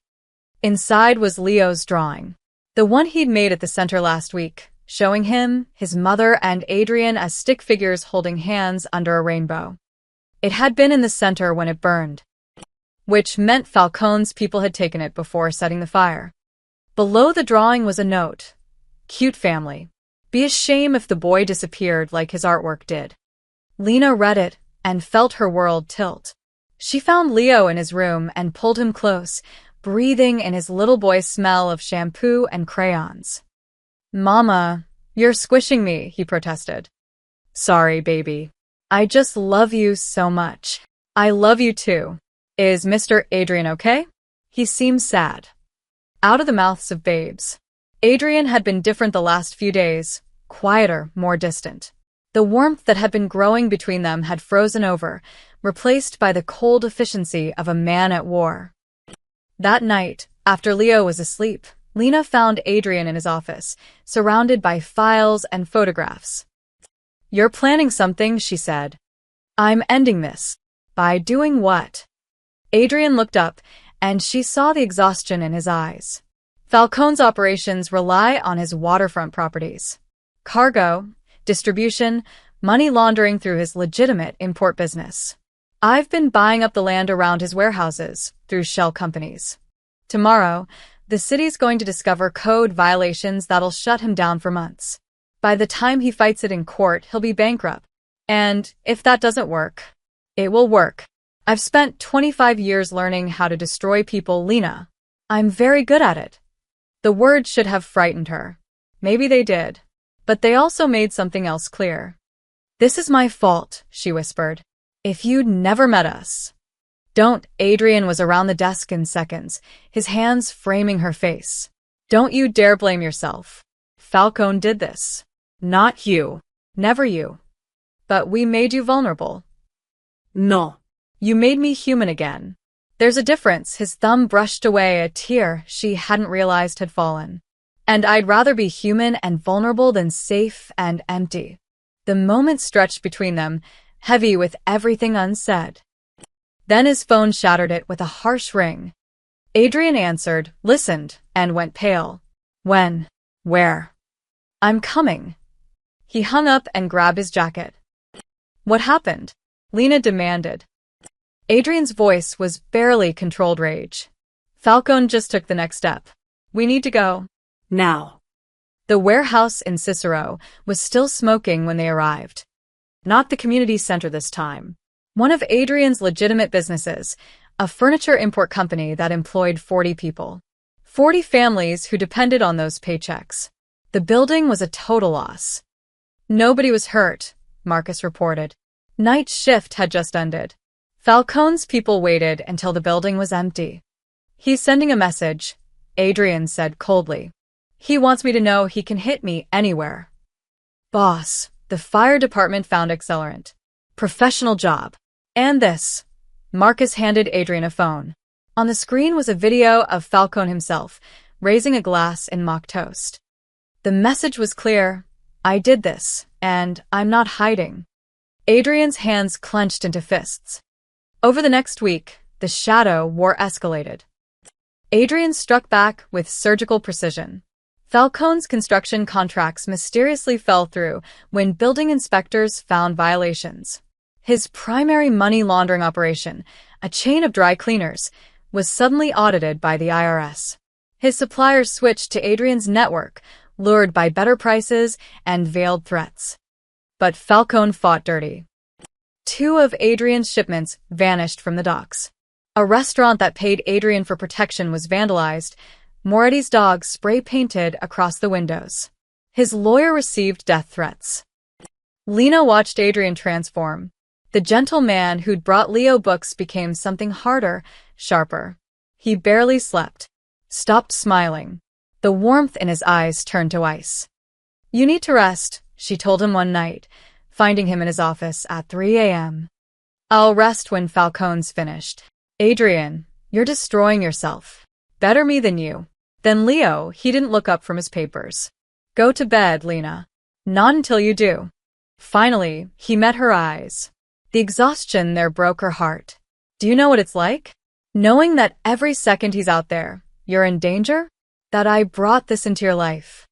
Inside was Leo's drawing, the one he'd made at the center last week, showing him, his mother, and Adrian as stick figures holding hands under a rainbow. It had been in the center when it burned, which meant Falcone's people had taken it before setting the fire. Below the drawing was a note. Cute family. Be a shame if the boy disappeared like his artwork did. Lena read it and felt her world tilt. She found Leo in his room and pulled him close, breathing in his little boy's smell of shampoo and crayons. Mama, you're squishing me, he protested. Sorry, baby. I just love you so much. I love you too. Is Mr. Adrian okay? He seemed sad. Out of the mouths of babes. Adrian had been different the last few days, quieter, more distant. The warmth that had been growing between them had frozen over, replaced by the cold efficiency of a man at war. That night, after Leo was asleep, Lena found Adrian in his office, surrounded by files and photographs. You're planning something, she said. I'm ending this. By doing what? Adrian looked up, and she saw the exhaustion in his eyes. Falcone's operations rely on his waterfront properties. Cargo, distribution, money laundering through his legitimate import business. I've been buying up the land around his warehouses through shell companies. Tomorrow, the city's going to discover code violations that'll shut him down for months. By the time he fights it in court, he'll be bankrupt. And if that doesn't work, it will work. I've spent 25 years learning how to destroy people, Lena. I'm very good at it. The words should have frightened her. Maybe they did. But they also made something else clear. This is my fault, she whispered. If you'd never met us. Don't. Adrian was around the desk in seconds, his hands framing her face. Don't you dare blame yourself. Falcone did this. Not you. Never you. But we made you vulnerable. No. You made me human again. There's a difference. His thumb brushed away a tear she hadn't realized had fallen. And I'd rather be human and vulnerable than safe and empty. The moment stretched between them, heavy with everything unsaid. Then his phone shattered it with a harsh ring. Adrian answered, listened, and went pale. When? Where? I'm coming. He hung up and grabbed his jacket. What happened? Lena demanded. Adrian's voice was barely controlled rage. Falcone just took the next step. We need to go. Now. The warehouse in Cicero was still smoking when they arrived. Not the community center this time. One of Adrian's legitimate businesses, a furniture import company that employed 40 people. 40 families who depended on those paychecks. The building was a total loss. Nobody was hurt, Marcus reported. Night shift had just ended. Falcone's people waited until the building was empty. He's sending a message, Adrian said coldly. He wants me to know he can hit me anywhere. Boss, the fire department found accelerant. Professional job. And this. Marcus handed Adrian a phone. On the screen was a video of Falcone himself, raising a glass in mock toast. The message was clear: I did this, and I'm not hiding. Adrian's hands clenched into fists. Over the next week, the shadow war escalated. Adrian struck back with surgical precision. Falcone's construction contracts mysteriously fell through when building inspectors found violations. His primary money laundering operation, a chain of dry cleaners, was suddenly audited by the IRS. His suppliers switched to Adrian's network, lured by better prices and veiled threats. But Falcone fought dirty. 2 of Adrian's shipments vanished from the docks. A restaurant that paid Adrian for protection was vandalized, Moretti's dog spray-painted across the windows. His lawyer received death threats. Lena watched Adrian transform. The gentle man who'd brought Leo books became something harder, sharper. He barely slept, stopped smiling. The warmth in his eyes turned to ice. You need to rest, she told him one night, finding him in his office at 3 a.m. I'll rest when Falcone's finished. Adrian, you're destroying yourself. Better me than you. Then Leo, he didn't look up from his papers. Go to bed, Lena. Not until you do. Finally, he met her eyes. The exhaustion there broke her heart. Do you know what it's like? Knowing that every second he's out there, you're in danger? That I brought this into your life.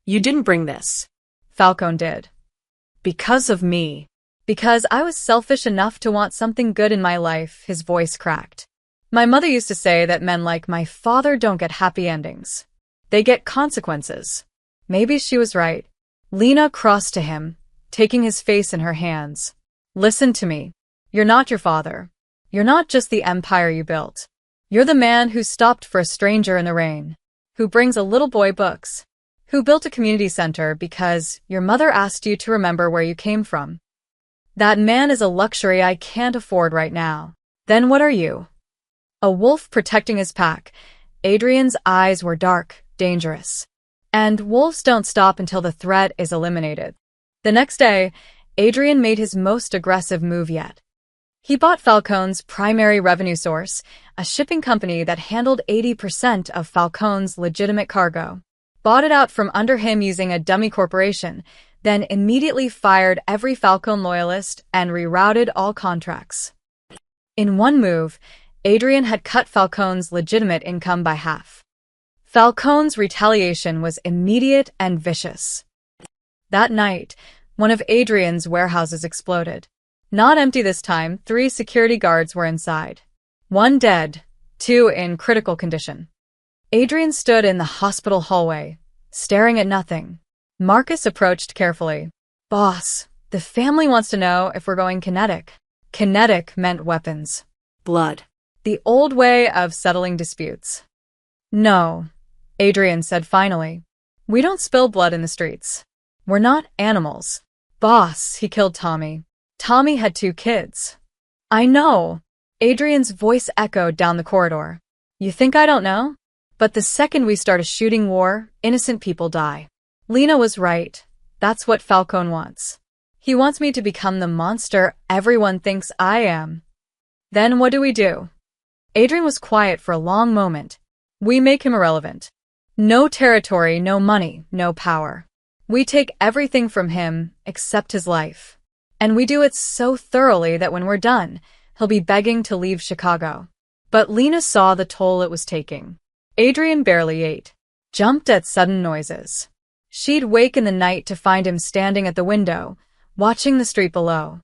You didn't bring this. Falcone did. Because of me. Because I was selfish enough to want something good in my life, his voice cracked. My mother used to say that men like my father don't get happy endings. They get consequences. Maybe she was right. Lena crossed to him, taking his face in her hands. Listen to me. You're not your father. You're not just the empire you built. You're the man who stopped for a stranger in the rain, who brings a little boy books, who built a community center because your mother asked you to remember where you came from. That man is a luxury I can't afford right now. Then what are you? A wolf protecting his pack. Adrian's eyes were dark, dangerous. And wolves don't stop until the threat is eliminated. The next day, Adrian made his most aggressive move yet. He bought Falcone's primary revenue source, a shipping company that handled 80% of Falcone's legitimate cargo. Bought it out from under him using a dummy corporation, then immediately fired every Falcone loyalist and rerouted all contracts. In one move, Adrian had cut Falcone's legitimate income by half. Falcone's retaliation was immediate and vicious. That night, one of Adrian's warehouses exploded. Not empty this time, 3 security guards were inside. 1 dead, 2 in critical condition. Adrian stood in the hospital hallway, staring at nothing. Marcus approached carefully. Boss, the family wants to know if we're going kinetic. Kinetic meant weapons. Blood. The old way of settling disputes. No, Adrian said finally. We don't spill blood in the streets. We're not animals. Boss, he killed Tommy. Tommy had 2 kids. I know. Adrian's voice echoed down the corridor. You think I don't know? But the second we start a shooting war, innocent people die. Lena was right. That's what Falcone wants. He wants me to become the monster everyone thinks I am. Then what do we do? Adrian was quiet for a long moment. We make him irrelevant. No territory, no money, no power. We take everything from him except his life. And we do it so thoroughly that when we're done, he'll be begging to leave Chicago. But Lena saw the toll it was taking. Adrian barely ate, jumped at sudden noises. She'd wake in the night to find him standing at the window, watching the street below.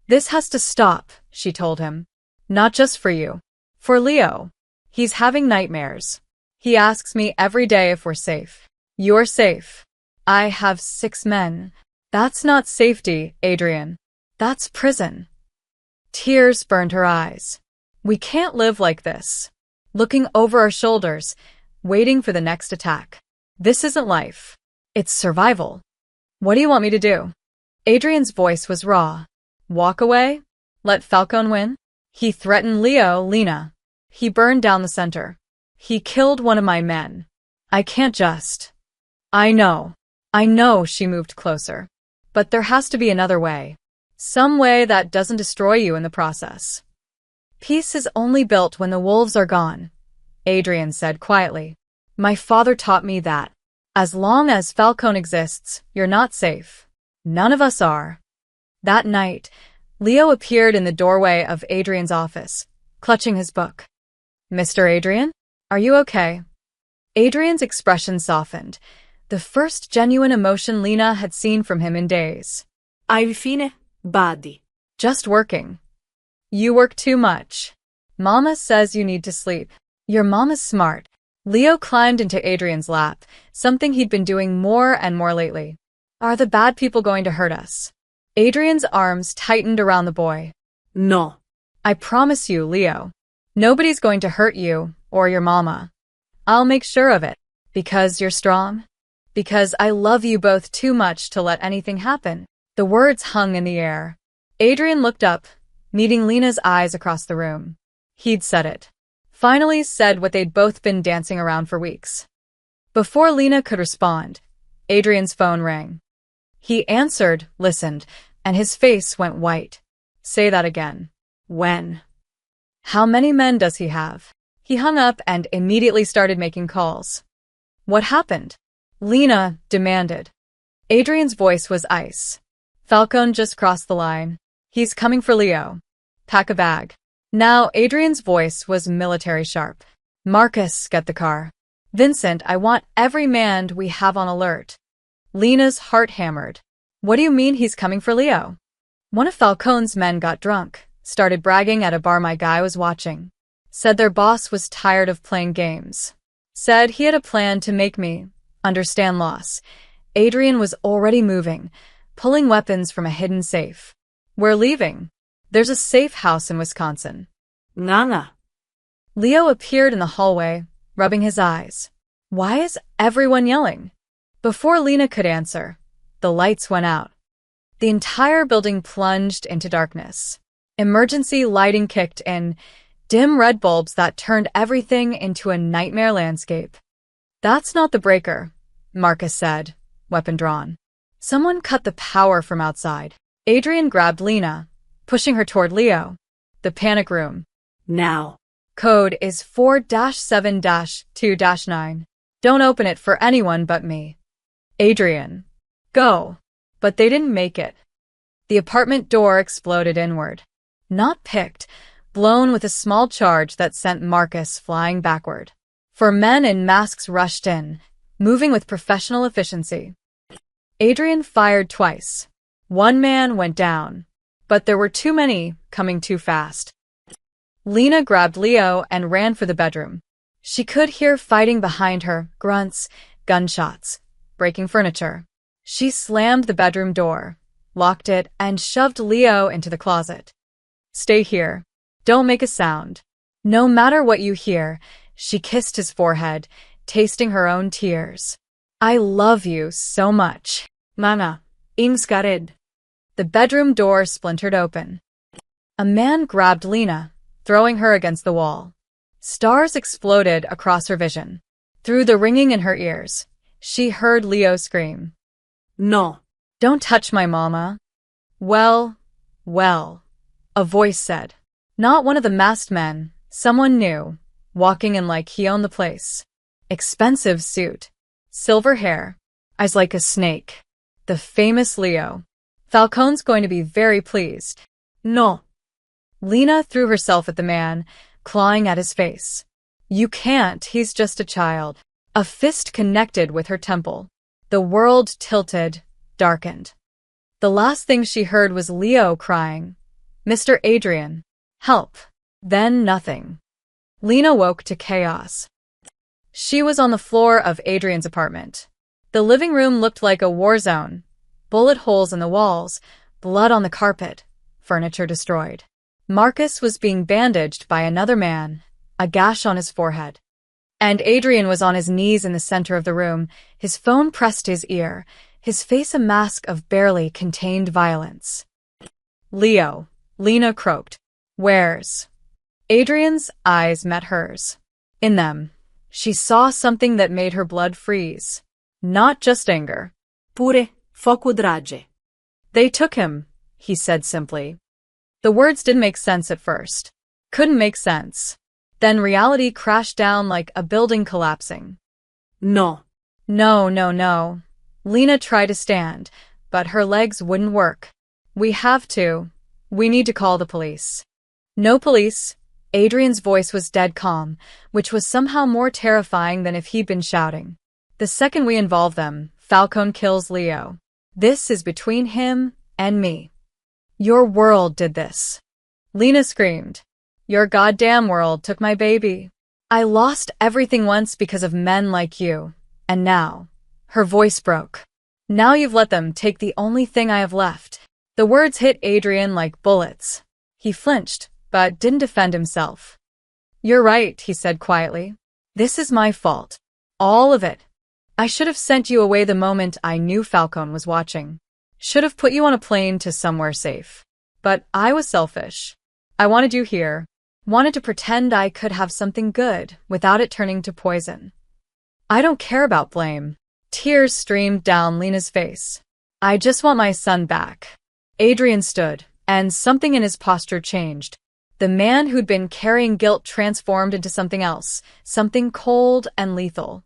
This has to stop, she told him. Not just for you. For Leo. He's having nightmares. He asks me every day if we're safe. You're safe. I have 6 men. That's not safety, Adrian. That's prison. Tears burned her eyes. We can't live like this. Looking over our shoulders, waiting for the next attack. This isn't life. It's survival. What do you want me to do? Adrian's voice was raw. Walk away? Let Falcone win? He threatened Leo, Lena. He burned down the center. He killed one of my men. I can't just. I know, she moved closer. But there has to be another way. Some way that doesn't destroy you in the process. Peace is only built when the wolves are gone, Adrian said quietly. My father taught me that. As long as Falcone exists, you're not safe. None of us are. That night, Leo appeared in the doorway of Adrian's office, clutching his book. Mr. Adrian? Are you okay? Adrian's expression softened, the first genuine emotion Lena had seen from him in days. Hai fine, badi. Just working. You work too much. Mama says you need to sleep. Your mama's smart. Leo climbed into Adrian's lap, something he'd been doing more and more lately. Are the bad people going to hurt us? Adrian's arms tightened around the boy. No. I promise you, Leo. Nobody's going to hurt you or your mama. I'll make sure of it. Because you're strong? Because I love you both too much to let anything happen. The words hung in the air. Adrian looked up, meeting Lena's eyes across the room. He'd said it. Finally said what they'd both been dancing around for weeks. Before Lena could respond, Adrian's phone rang. He answered, listened, and his face went white. Say that again. When? How many men does he have? He hung up and immediately started making calls. What happened? Lena demanded. Adrian's voice was ice. Falcone just crossed the line. He's coming for Leo. Pack a bag. Now Adrian's voice was military sharp. Marcus, get the car. Vincent, I want every man we have on alert. Lena's heart hammered. What do you mean he's coming for Leo? One of Falcone's men got drunk, started bragging at a bar my guy was watching. Said their boss was tired of playing games. Said he had a plan to make me understand loss. Adrian was already moving, pulling weapons from a hidden safe. We're leaving. There's a safe house in Wisconsin. Nana. Leo appeared in the hallway, rubbing his eyes. Why is everyone yelling? Before Lena could answer, the lights went out. The entire building plunged into darkness. Emergency lighting kicked in, dim red bulbs that turned everything into a nightmare landscape. That's not the breaker, Marcus said, weapon drawn. Someone cut the power from outside. Adrian grabbed Lena, pushing her toward Leo. The panic room. Now. Code is 4-7-2-9. Don't open it for anyone but me. Adrian. Go. But they didn't make it. The apartment door exploded inward. Not picked, blown with a small charge that sent Marcus flying backward. Four men in masks rushed in, moving with professional efficiency. Adrian fired twice. One man went down, but there were too many coming too fast. Lena grabbed Leo and ran for the bedroom. She could hear fighting behind her, grunts, gunshots, breaking furniture. She slammed the bedroom door, locked it, and shoved Leo into the closet. Stay here. Don't make a sound. No matter what you hear, she kissed his forehead, tasting her own tears. I love you so much. Mana. Inskared. The bedroom door splintered open. A man grabbed Lena, throwing her against the wall. Stars exploded across her vision. Through the ringing in her ears, she heard Leo scream. No. Don't touch my mama. Well, a voice said. Not one of the masked men, someone new, walking in like he owned the place. Expensive suit, silver hair, eyes like a snake. The famous Leo. Falcone's going to be very pleased. No. Lena threw herself at the man, clawing at his face. You can't, he's just a child. A fist connected with her temple. The world tilted, darkened. The last thing she heard was Leo crying, Mr. Adrian, help. Then nothing. Lena woke to chaos. She was on the floor of Adrian's apartment. The living room looked like a war zone. Bullet holes in the walls, blood on the carpet, furniture destroyed. Marcus was being bandaged by another man, a gash on his forehead. And Adrian was on his knees in the center of the room, his phone pressed to his ear, his face a mask of barely contained violence. Leo, Lena croaked. Where's? Adrian's eyes met hers. In them, she saw something that made her blood freeze. Not just anger. Pure, foco drage. They took him, he said simply. The words didn't make sense at first. Couldn't make sense. Then reality crashed down like a building collapsing. No. No, no, no. Lena tried to stand, but her legs wouldn't work. We have to. We need to call the police. No police. Adrian's voice was dead calm, which was somehow more terrifying than if he'd been shouting. The second we involve them, Falcone kills Leo. This is between him and me. Your world did this. Lena screamed. Your goddamn world took my baby. I lost everything once because of men like you. And now. Her voice broke. Now you've let them take the only thing I have left. The words hit Adrian like bullets. He flinched, but didn't defend himself. You're right, he said quietly. This is my fault. All of it. I should have sent you away the moment I knew Falcone was watching. Should have put you on a plane to somewhere safe. But I was selfish. I wanted you here. Wanted to pretend I could have something good without it turning to poison. I don't care about blame. Tears streamed down Lena's face. I just want my son back. Adrian stood, and something in his posture changed. The man who'd been carrying guilt transformed into something else, something cold and lethal.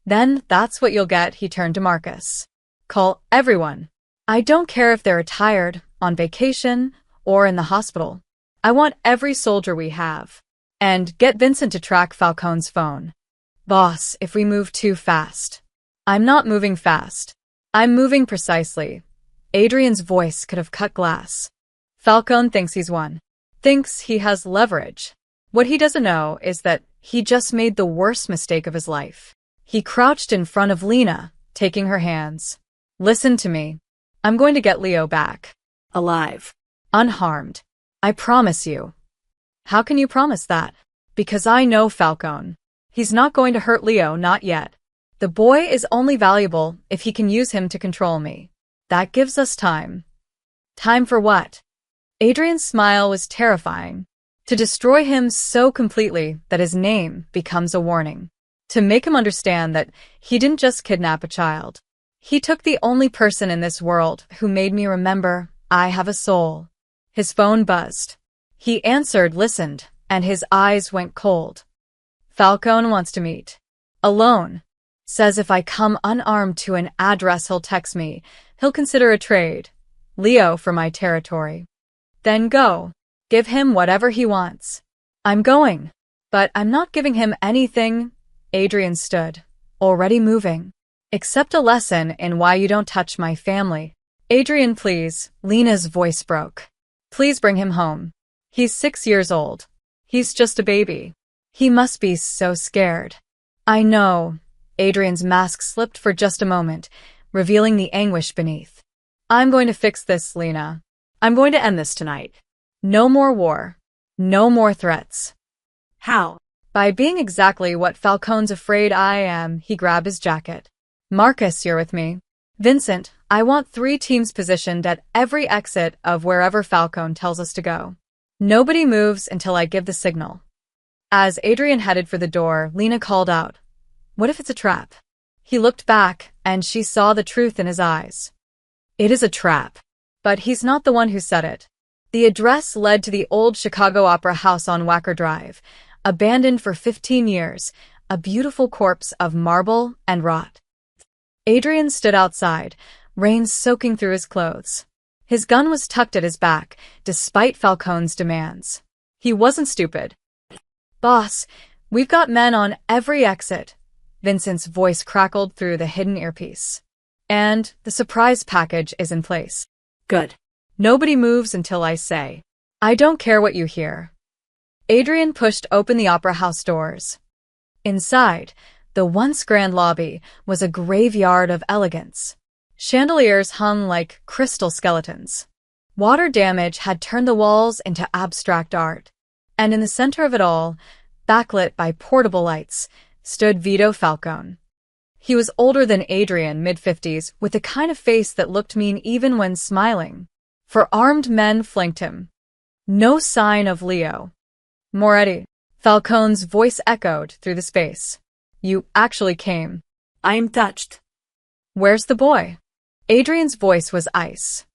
Then that's what you'll get, he turned to Marcus. Call everyone. I don't care if they're retired, on vacation, or in the hospital. I want every soldier we have. And get Vincent to track Falcone's phone. Boss, if we move too fast. I'm not moving fast. I'm moving precisely. Adrian's voice could have cut glass. Falcone thinks he's won. Thinks he has leverage. What he doesn't know is that he just made the worst mistake of his life. He crouched in front of Lena, taking her hands. Listen to me. I'm going to get Leo back. Alive. Unharmed. I promise you. How can you promise that? Because I know Falcone. He's not going to hurt Leo, not yet. The boy is only valuable if he can use him to control me. That gives us time. Time for what? Adrian's smile was terrifying. To destroy him so completely that his name becomes a warning. To make him understand that he didn't just kidnap a child. He took the only person in this world who made me remember I have a soul. His phone buzzed. He answered, listened, and his eyes went cold. Falcone wants to meet. Alone. Says if I come unarmed to an address he'll text me. He'll consider a trade. Leo for my territory. Then go. Give him whatever he wants. I'm going. But I'm not giving him anything. Adrian stood, already moving. Except a lesson in why you don't touch my family. Adrian, please. Lena's voice broke. Please bring him home. He's 6 years old. He's just a baby. He must be so scared. I know. Adrian's mask slipped for just a moment, revealing the anguish beneath. I'm going to fix this, Lena. I'm going to end this tonight. No more war. No more threats. How? By being exactly what Falcone's afraid I am. He grabbed his jacket. Marcus, you're with me. Vincent, I want 3 teams positioned at every exit of wherever Falcone tells us to go. Nobody moves until I give the signal. As Adrian headed for the door, Lena called out, What if it's a trap? He looked back, and she saw the truth in his eyes. It is a trap. But he's not the one who said it. The address led to the old Chicago Opera House on Wacker Drive, abandoned for 15 years, a beautiful corpse of marble and rot. Adrian stood outside, rain soaking through his clothes. His gun was tucked at his back, despite Falcone's demands. He wasn't stupid. Boss, we've got men on every exit. Vincent's voice crackled through the hidden earpiece. And the surprise package is in place. Good. Nobody moves until I say. I don't care what you hear. Adrian pushed open the opera house doors. Inside, the once grand lobby was a graveyard of elegance. Chandeliers hung like crystal skeletons. Water damage had turned the walls into abstract art. And in the center of it all, backlit by portable lights, stood Vito Falcone. He was older than Adrian, mid-50s, with the kind of face that looked mean even when smiling. For armed men flanked him. No sign of Leo. Moretti. Falcone's voice echoed through the space. You actually came. I'm touched. Where's the boy? Adrian's voice was ice.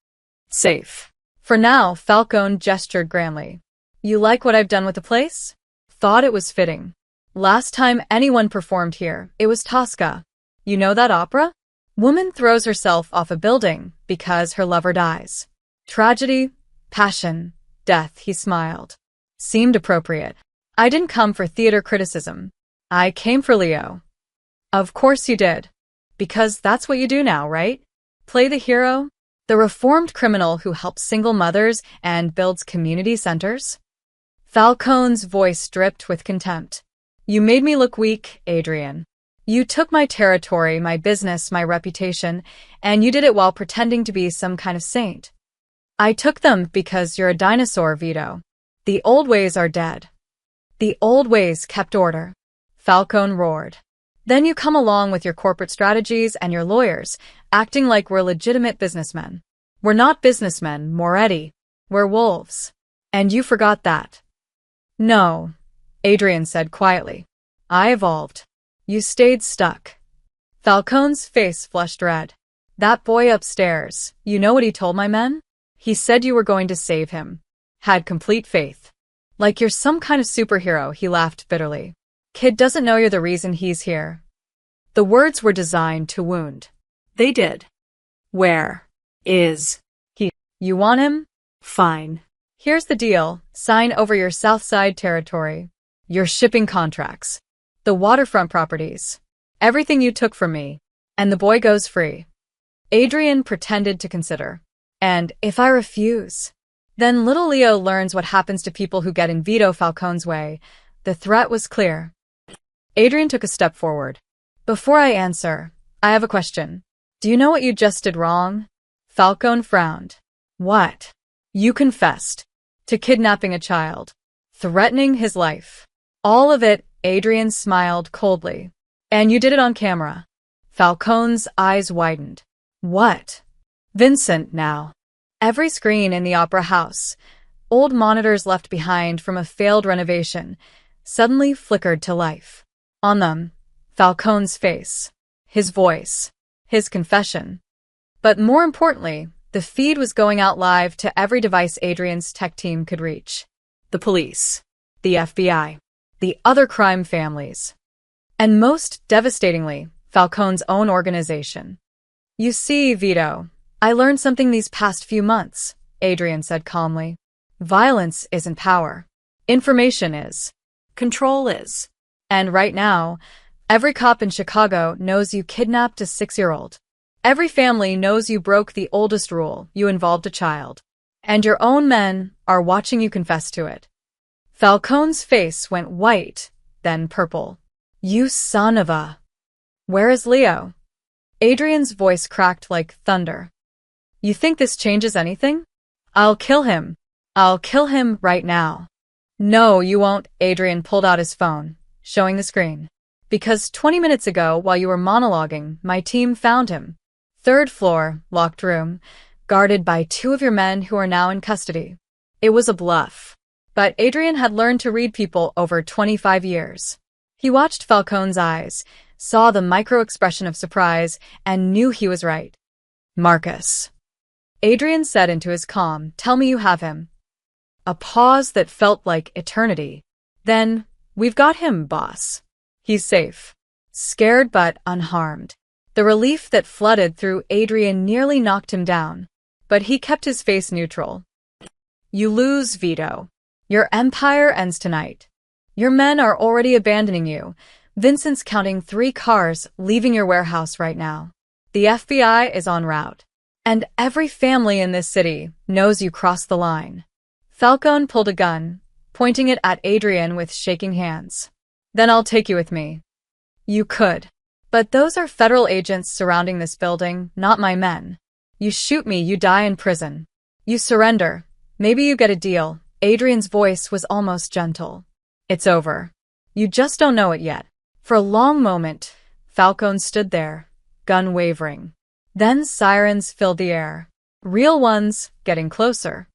Safe. For now, Falcone gestured grandly. You like what I've done with the place? Thought it was fitting. Last time anyone performed here, it was Tosca. You know that opera? Woman throws herself off a building because her lover dies. Tragedy, passion, death, he smiled. Seemed appropriate. I didn't come for theater criticism. I came for Leo. Of course you did. Because that's what you do now, right? Play the hero? The reformed criminal who helps single mothers and builds community centers? Falcone's voice dripped with contempt. You made me look weak, Adrian. You took my territory, my business, my reputation, and you did it while pretending to be some kind of saint. I took them because you're a dinosaur, Vito. The old ways are dead. The old ways kept order. Falcone roared. Then you come along with your corporate strategies and your lawyers, acting like we're legitimate businessmen. We're not businessmen, Moretti. We're wolves. And you forgot that. No, Adrian said quietly. I evolved. You stayed stuck. Falcone's face flushed red. That boy upstairs, you know what he told my men? He said you were going to save him. Had complete faith. Like you're some kind of superhero, he laughed bitterly. Kid doesn't know you're the reason he's here. The words were designed to wound. They did. Where is he? You want him? Fine. Here's the deal. Sign over your Southside territory. Your shipping contracts. The waterfront properties. Everything you took from me. And the boy goes free. Adrian pretended to consider. And if I refuse? Then little Leo learns what happens to people who get in Vito Falcone's way. The threat was clear. Adrian took a step forward. Before I answer, I have a question. Do you know what you just did wrong? Falcone frowned. What? You confessed to kidnapping a child, threatening his life. All of it, Adrian smiled coldly. And you did it on camera. Falcone's eyes widened. What? Vincent now. Every screen in the opera house, old monitors left behind from a failed renovation, suddenly flickered to life. On them, Falcone's face, his voice, his confession. But more importantly, the feed was going out live to every device Adrian's tech team could reach. The police, the FBI, the other crime families, and most devastatingly, Falcone's own organization. You see, Vito, I learned something these past few months, Adrian said calmly. Violence isn't power. Information is. Control is. And right now, every cop in Chicago knows you kidnapped a 6-year-old. Every family knows you broke the oldest rule, you involved a child. And your own men are watching you confess to it. Falcone's face went white, then purple. You son of a... Where is Leo? Adrian's voice cracked like thunder. You think this changes anything? I'll kill him. I'll kill him right now. No, you won't, Adrian pulled out his phone, showing the screen. Because 20 minutes ago, while you were monologuing, my team found him. 3rd floor, locked room, guarded by 2 of your men who are now in custody. It was a bluff. But Adrian had learned to read people over 25 years. He watched Falcone's eyes, saw the micro-expression of surprise, and knew he was right. Marcus. Adrian said into his calm, tell me you have him. A pause that felt like eternity. Then, we've got him, boss. He's safe. Scared but unharmed. The relief that flooded through Adrian nearly knocked him down. But he kept his face neutral. You lose, Vito. Your empire ends tonight. Your men are already abandoning you. Vincent's counting 3 cars leaving your warehouse right now. The FBI is en route. And every family in this city knows you crossed the line. Falcone pulled a gun, pointing it at Adrian with shaking hands. Then I'll take you with me. You could. But those are federal agents surrounding this building, not my men. You shoot me, you die in prison. You surrender. Maybe you get a deal. Adrian's voice was almost gentle. It's over. You just don't know it yet. For a long moment, Falcone stood there, gun wavering. Then sirens filled the air. Real ones, getting closer.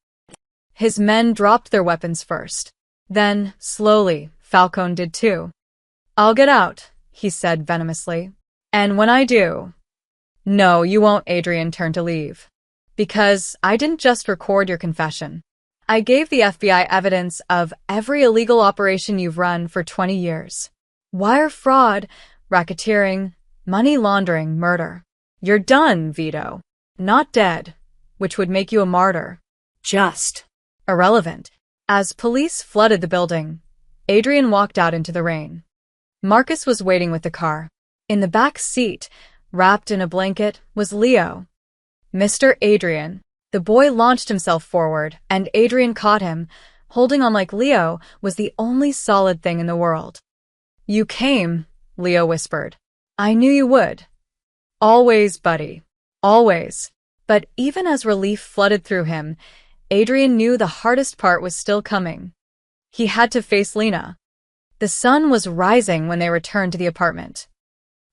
His men dropped their weapons first. Then, slowly, Falcone did too. I'll get out, he said venomously. And when I do... No, you won't, Adrian turned to leave. Because I didn't just record your confession. I gave the FBI evidence of every illegal operation you've run for 20 years. Wire fraud, racketeering, money laundering, murder. You're done, Vito. Not dead, which would make you a martyr. Just. Irrelevant. As police flooded the building, Adrian walked out into the rain. Marcus was waiting with the car. In the back seat, wrapped in a blanket, was Leo. Mr. Adrian. The boy launched himself forward, and Adrian caught him. Holding on like Leo was the only solid thing in the world. You came, Leo whispered. I knew you would. Always, buddy. Always. But even as relief flooded through him, Adrian knew the hardest part was still coming. He had to face Lena. The sun was rising when they returned to the apartment.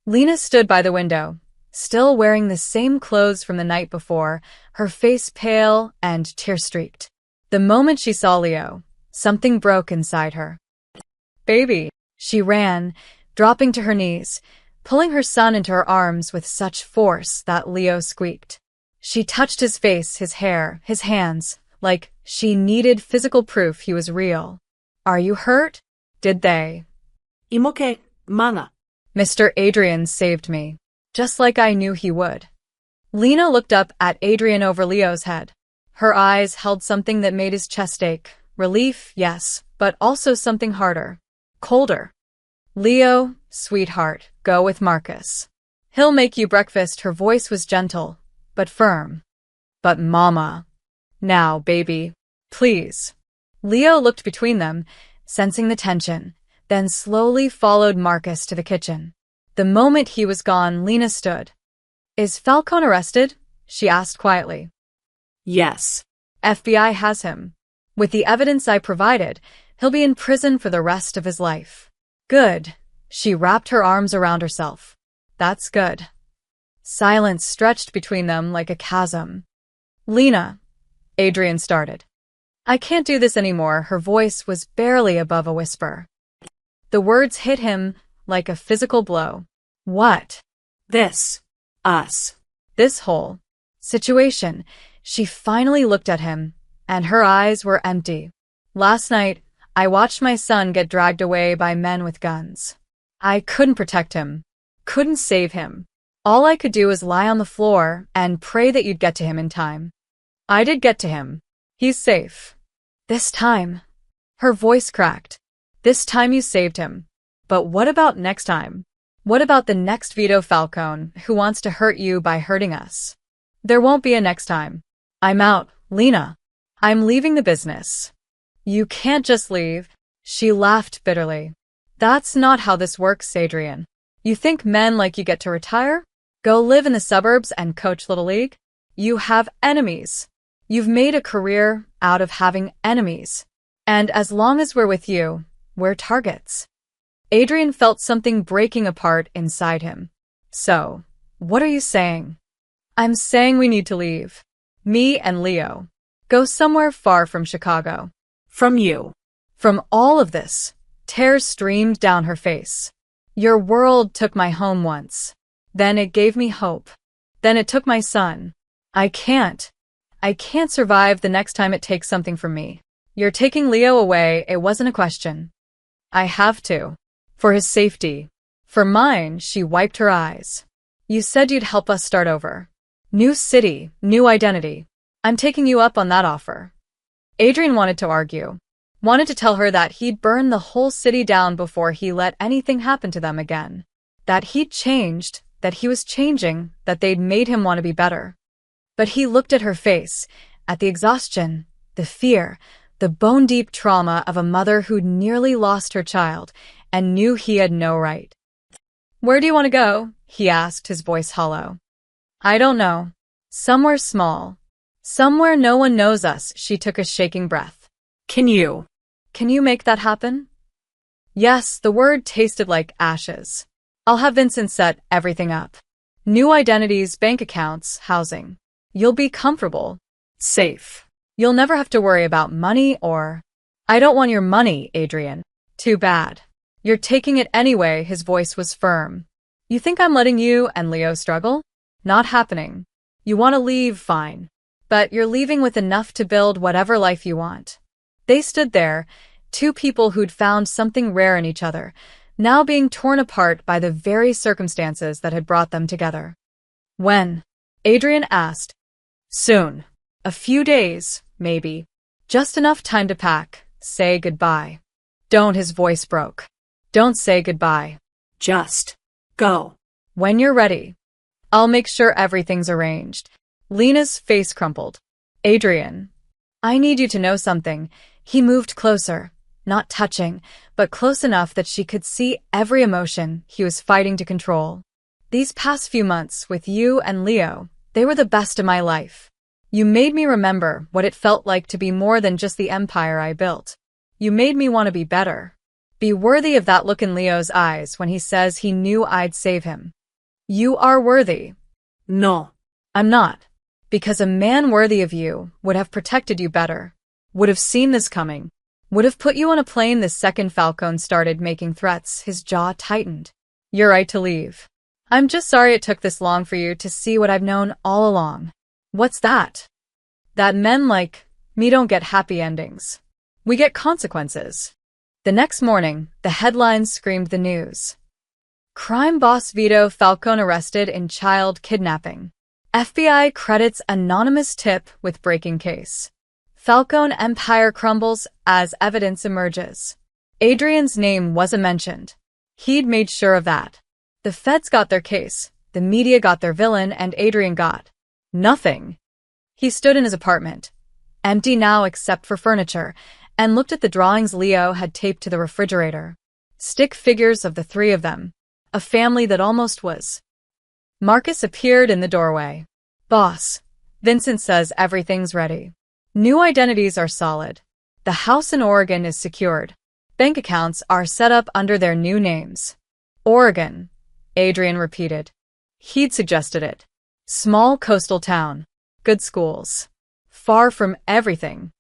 Lena stood by the window, still wearing the same clothes from the night before, her face pale and tear-streaked. The moment she saw Leo, something broke inside her. Baby, she ran, dropping to her knees, pulling her son into her arms with such force that Leo squeaked. She touched his face, his hair, his hands, like she needed physical proof he was real. Are you hurt? Did they? Imoke, mana. Mr. Adrian saved me, just like I knew he would. Lena looked up at Adrian over Leo's head. Her eyes held something that made his chest ache. Relief, yes, but also something harder. Colder. Leo, sweetheart, go with Marcus. He'll make you breakfast. Her voice was gentle, but firm. But Mama. Now, baby. Please. Leo looked between them, sensing the tension, then slowly followed Marcus to the kitchen. The moment he was gone, Lena stood. Is Falcone arrested? She asked quietly. Yes. FBI has him. With the evidence I provided, he'll be in prison for the rest of his life. Good. She wrapped her arms around herself. That's good. Silence stretched between them like a chasm. Lena, Adrian started. I can't do this anymore. Her voice was barely above a whisper. The words hit him like a physical blow. What? This. Us. This whole situation. She finally looked at him, and her eyes were empty. Last night, I watched my son get dragged away by men with guns. I couldn't protect him, couldn't save him. All I could do was lie on the floor and pray that you'd get to him in time. I did get to him. He's safe. This time. Her voice cracked. This time you saved him. But what about next time? What about the next Vito Falcone who wants to hurt you by hurting us? There won't be a next time. I'm out, Lena. I'm leaving the business. You can't just leave. She laughed bitterly. That's not how this works, Adrian. You think men like you get to retire? Go live in the suburbs and coach Little League? You have enemies. You've made a career out of having enemies. And as long as we're with you, we're targets. Adrian felt something breaking apart inside him. So, what are you saying? I'm saying we need to leave. Me and Leo. Go somewhere far from Chicago. From you. From all of this. Tears streamed down her face. Your world took my home once. Then it gave me hope. Then it took my son. I can't survive the next time it takes something from me. You're taking Leo away, it wasn't a question. I have to. For his safety. For mine, she wiped her eyes. You said you'd help us start over. New city, new identity. I'm taking you up on that offer. Adrian wanted to argue. Wanted to tell her that he'd burn the whole city down before he let anything happen to them again. That he'd changed, that he was changing, that they'd made him want to be better. But he looked at her face, at the exhaustion, the fear, the bone-deep trauma of a mother who'd nearly lost her child, and knew he had no right. Where do you want to go? He asked, his voice hollow. I don't know. Somewhere small. Somewhere no one knows us. She took a shaking breath. Can you make that happen? Yes, the word tasted like ashes. I'll have Vincent set everything up. New identities, bank accounts, housing. You'll be comfortable. Safe. You'll never have to worry about money or... I don't want your money, Adrian. Too bad. You're taking it anyway, his voice was firm. You think I'm letting you and Leo struggle? Not happening. You want to leave, fine. but you're leaving with enough to build whatever life you want." They stood there, two people who'd found something rare in each other, now being torn apart by the very circumstances that had brought them together. "When?" Adrian asked. "Soon. A few days, maybe. Just enough time to pack, say goodbye." "Don't," his voice broke. "Don't say goodbye. Just go." When you're ready. I'll make sure everything's arranged." Lena's face crumpled. "Adrian, I need you to know something." He moved closer, not touching, but close enough that she could see every emotion he was fighting to control. "These past few months with you and Leo, they were the best of my life. You made me remember what it felt like to be more than just the empire I built. You made me want to be better. Be worthy of that look in Leo's eyes when he says he knew I'd save him. You are worthy." No. "I'm not. Because a man worthy of you would have protected you better, would have seen this coming, would have put you on a plane the second Falcone started making threats." His jaw tightened. "You're right to leave. I'm just sorry it took this long for you to see what I've known all along." "What's that?" "That men like me don't get happy endings. We get consequences." The next morning, the headlines screamed the news. Crime boss Vito Falcone arrested in child kidnapping. FBI credits anonymous tip with breaking case. Falcone empire crumbles as evidence emerges. Adrian's name wasn't mentioned. He'd made sure of that. The feds got their case, the media got their villain, and Adrian got nothing. He stood in his apartment, empty now except for furniture, and looked at the drawings Leo had taped to the refrigerator. Stick figures of the three of them. A family that almost was. Marcus appeared in the doorway. "Boss, Vincent says everything's ready. New identities are solid. The house in Oregon is secured. Bank accounts are set up under their new names." "Oregon," Adrian repeated. He'd suggested it. Small coastal town. Good schools. Far from everything.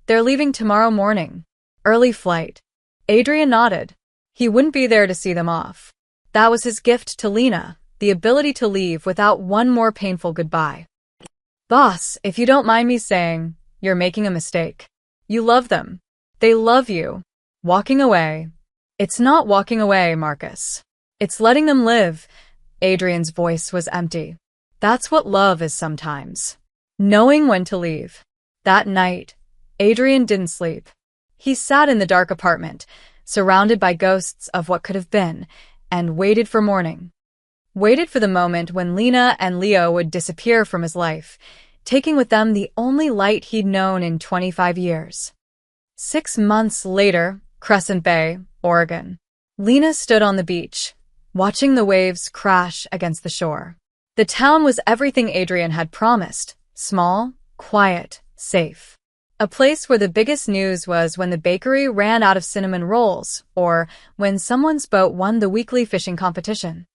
"They're leaving tomorrow morning. Early flight." Adrian nodded. He wouldn't be there to see them off. That was his gift to Lena, the ability to leave without one more painful goodbye. "Boss, if you don't mind me saying, you're making a mistake. You love them. They love you. Walking away. It's not walking away, Marcus. It's letting them live." Adrian's voice was empty. "That's what love is sometimes. Knowing when to leave." That night, Adrian didn't sleep. He sat in the dark apartment, surrounded by ghosts of what could have been, and waited for morning. Waited for the moment when Lena and Leo would disappear from his life, taking with them the only light he'd known in 25 years. 6 months later, Crescent Bay, Oregon. Lena stood on the beach, watching the waves crash against the shore. The town was everything Adrian had promised: small, quiet, safe. A place where the biggest news was when the bakery ran out of cinnamon rolls, or when someone's boat won the weekly fishing competition.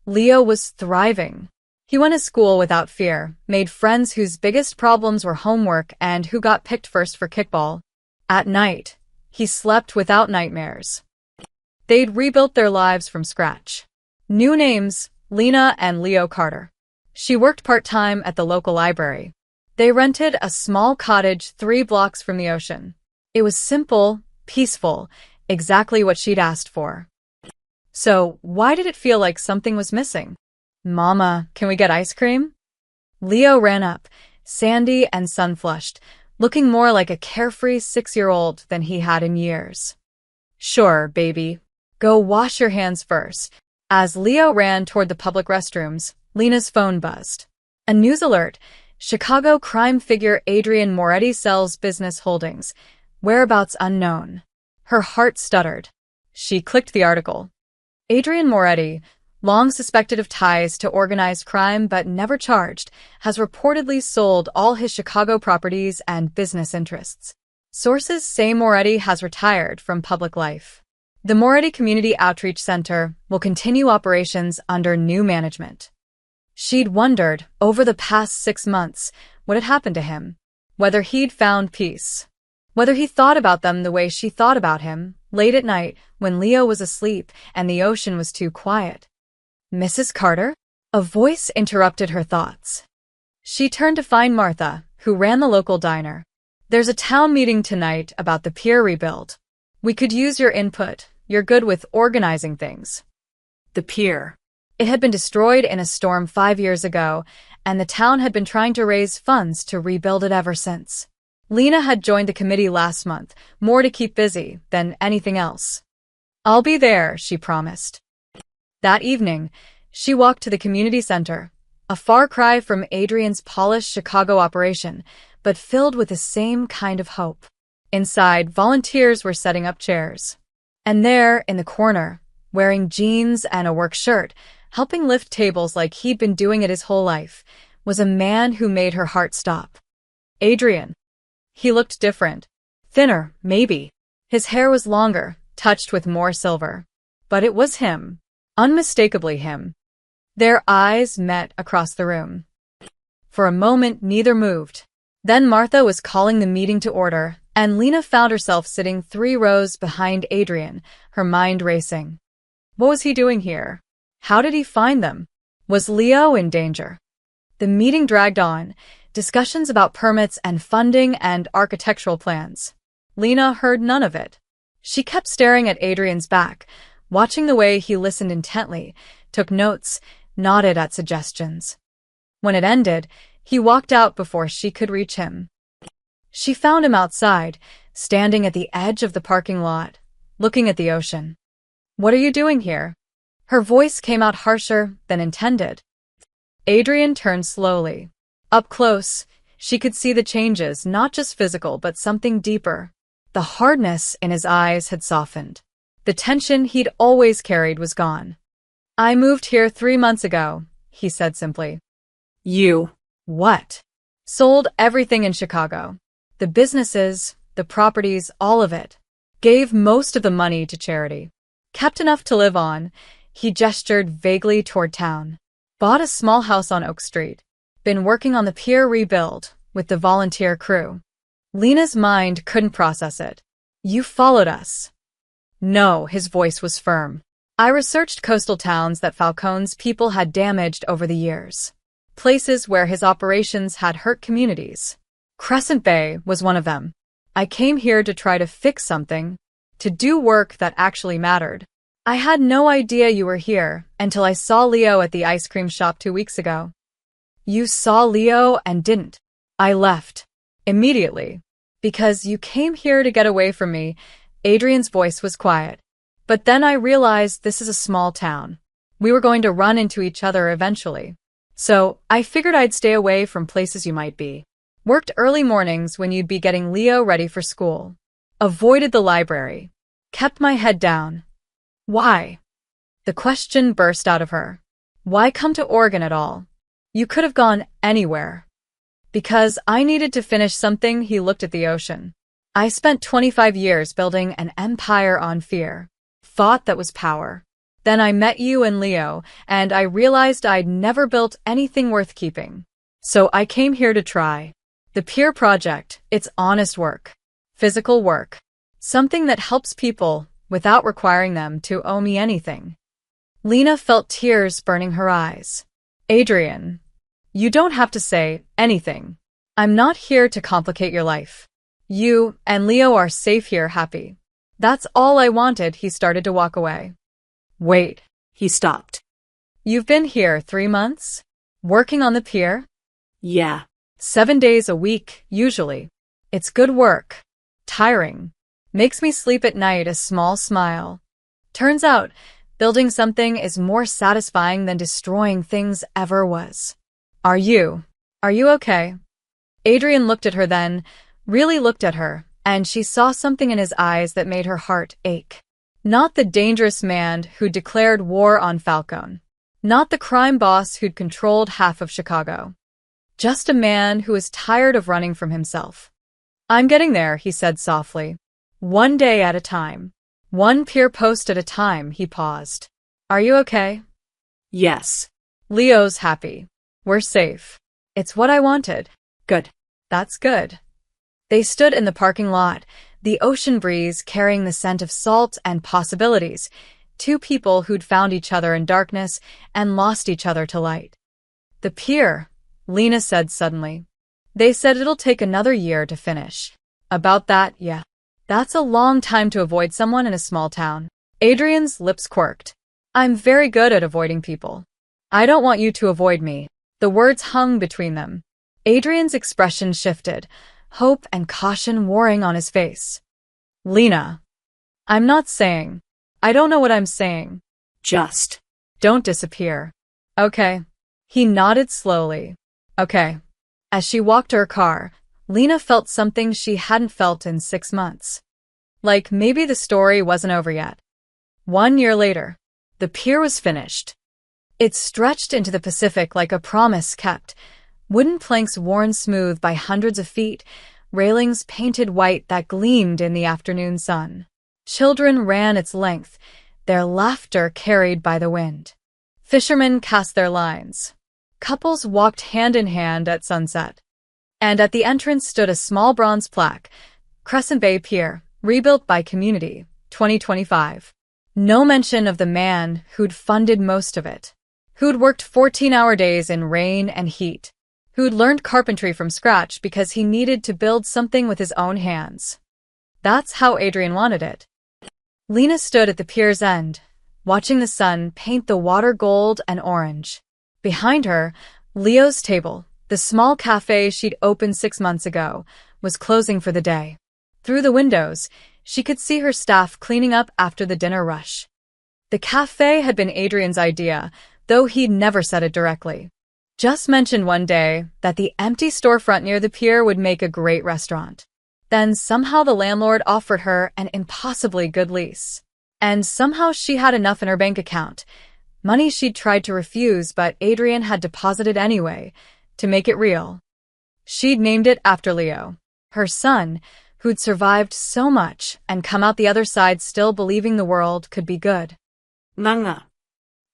Leo was thriving. He went to school without fear, made friends whose biggest problems were homework and who got picked first for kickball. At night, he slept without nightmares. They'd rebuilt their lives from scratch. New names: Lena and Leo Carter. She worked part-time at the local library. They rented a small cottage 3 blocks from the ocean. It was simple, peaceful, exactly what she'd asked for. So, why did it feel like something was missing? "Mama, can we get ice cream?" Leo ran up, sandy and sun-flushed, looking more like a carefree 6-year-old than he had in years. "Sure, baby. Go wash your hands first." As Leo ran toward the public restrooms, Lena's phone buzzed. A news alert: Chicago crime figure Adrian Moretti sells business holdings. Whereabouts unknown. Her heart stuttered. She clicked the article. Adrian Moretti, long suspected of ties to organized crime but never charged, has reportedly sold all his Chicago properties and business interests. Sources say Moretti has retired from public life. The Moretti Community Outreach Center will continue operations under new management. She'd wondered, over the past 6 months, what had happened to him, whether he'd found peace, whether he thought about them the way she thought about him, late at night when Leo was asleep and the ocean was too quiet. "Mrs. Carter?" A voice interrupted her thoughts. She turned to find Martha, who ran the local diner. "There's a town meeting tonight about the pier rebuild. We could use your input. You're good with organizing things." The pier. It had been destroyed in a storm 5 years ago, and the town had been trying to raise funds to rebuild it ever since. Lena had joined the committee last month, more to keep busy than anything else. "I'll be there," she promised. That evening, she walked to the community center, a far cry from Adrian's polished Chicago operation, but filled with the same kind of hope. Inside, volunteers were setting up chairs. And there, in the corner, wearing jeans and a work shirt, helping lift tables like he'd been doing it his whole life, was a man who made her heart stop. Adrian. He looked different. Thinner, maybe. His hair was longer, touched with more silver. But it was him. Unmistakably him. Their eyes met across the room. For a moment, neither moved. Then Martha was calling the meeting to order, and Lena found herself sitting 3 rows behind Adrian, her mind racing. What was he doing here? How did he find them? Was Leo in danger? The meeting dragged on, discussions about permits and funding and architectural plans. Lena heard none of it. She kept staring at Adrian's back, watching the way he listened intently, took notes, nodded at suggestions. When it ended, he walked out before she could reach him. She found him outside, standing at the edge of the parking lot, looking at the ocean. "What are you doing here?" Her voice came out harsher than intended. Adrian turned slowly. Up close, she could see the changes, not just physical but something deeper. The hardness in his eyes had softened. The tension he'd always carried was gone. "I moved here 3 months ago," he said simply. You. "What?" "Sold everything in Chicago. The businesses, the properties, all of it. Gave most of the money to charity. Kept enough to live on." He gestured vaguely toward town. "Bought a small house on Oak Street. Been working on the pier rebuild with the volunteer crew." Lena's mind couldn't process it. "You followed us." "No," his voice was firm. "I researched coastal towns that Falcone's people had damaged over the years. Places where his operations had hurt communities. Crescent Bay was one of them. I came here to try to fix something, to do work that actually mattered. I had no idea you were here until I saw Leo at the ice cream shop 2 weeks ago." "You saw Leo and didn't." "I left. Immediately. Because you came here to get away from me." Adrian's voice was quiet. "But then I realized this is a small town. We were going to run into each other eventually. So I figured I'd stay away from places you might be. Worked early mornings when you'd be getting Leo ready for school. Avoided the library. Kept my head down." "Why?" The question burst out of her. "Why come to Oregon at all? You could have gone anywhere." "Because I needed to finish something." He looked at the ocean. "I spent 25 years building an empire on fear. Thought that was power. Then I met you and Leo, and I realized I'd never built anything worth keeping. So I came here to try. The Pier Project, it's honest work. Physical work. Something that helps people without requiring them to owe me anything." Lena felt tears burning her eyes. "Adrian, you don't have to say anything. I'm not here to complicate your life. You and Leo are safe here, happy. That's all I wanted." He started to walk away. "Wait." He stopped. "You've been here 3 months? Working on the pier?" Yeah. 7 days a week, usually. It's good work. Tiring. Makes me sleep at night." A small smile. "Turns out, building something is more satisfying than destroying things ever was. Are you okay?" Adrian looked at her then, really looked at her, and she saw something in his eyes that made her heart ache. Not the dangerous man who declared war on Falcone. Not the crime boss who'd controlled half of Chicago. Just a man who was tired of running from himself. "I'm getting there," he said softly. "One day at a time. One pier post at a time." He paused. "Are you okay?" Yes. "Leo's happy. We're safe. It's what I wanted." Good. "That's good." They stood in the parking lot, the ocean breeze carrying the scent of salt and possibilities, 2 people who'd found each other in darkness and lost each other to light. "The pier," Lena said suddenly. They said it'll take another year to finish. About that, yeah. That's a long time to avoid someone in a small town. Adrian's lips quirked. I'm very good at avoiding people. I don't want you to avoid me. The words hung between them. Adrian's expression shifted, hope and caution warring on his face. Lena. I'm not saying. I don't know what I'm saying. Just. Don't disappear. Okay. He nodded slowly. Okay. As she walked to her car, Lena felt something she hadn't felt in 6 months. Like maybe the story wasn't over yet. 1 year later, the pier was finished. It stretched into the Pacific like a promise kept, wooden planks worn smooth by hundreds of feet, railings painted white that gleamed in the afternoon sun. Children ran its length, their laughter carried by the wind. Fishermen cast their lines. Couples walked hand in hand at sunset. And at the entrance stood a small bronze plaque, Crescent Bay Pier, rebuilt by Community, 2025. No mention of the man who'd funded most of it, who'd worked 14-hour days in rain and heat, who'd learned carpentry from scratch because he needed to build something with his own hands. That's how Adrian wanted it. Lena stood at the pier's end, watching the sun paint the water gold and orange. Behind her, Leo's table, the small cafe she'd opened 6 months ago, was closing for the day. Through the windows, she could see her staff cleaning up after the dinner rush. The cafe had been Adrian's idea, though he'd never said it directly. Just mentioned one day that the empty storefront near the pier would make a great restaurant. Then somehow the landlord offered her an impossibly good lease. And somehow she had enough in her bank account, money she'd tried to refuse but Adrian had deposited anyway, to make it real. She'd named it after Leo, her son, who'd survived so much and come out the other side still believing the world could be good. Manga.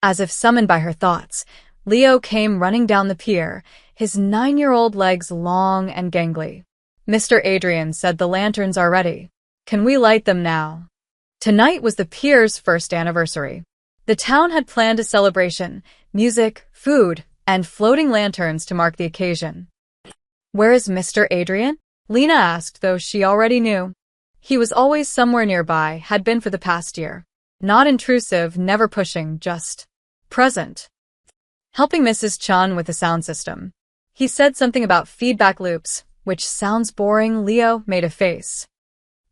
As if summoned by her thoughts, Leo came running down the pier, his 9-year-old legs long and gangly. Mr. Adrian said the lanterns are ready. Can we light them now? Tonight was the pier's first anniversary. The town had planned a celebration, music, food, and floating lanterns to mark the occasion. Where is Mr. Adrian? Lena asked, though she already knew. He was always somewhere nearby, had been for the past year. Not intrusive, never pushing, just present. Helping Mrs. Chan with the sound system. He said something about feedback loops, which sounds boring. Leo made a face.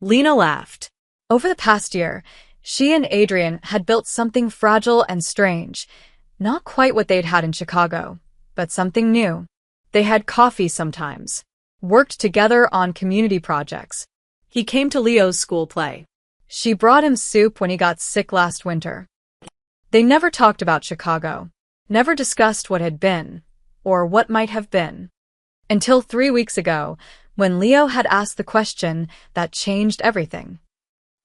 Lena laughed. Over the past year, she and Adrian had built something fragile and strange. Not quite what they'd had in Chicago, but something new. They had coffee sometimes. Worked together on community projects. He came to Leo's school play. She brought him soup when he got sick last winter. They never talked about Chicago. Never discussed what had been, or what might have been. Until 3 weeks ago, when Leo had asked the question that changed everything.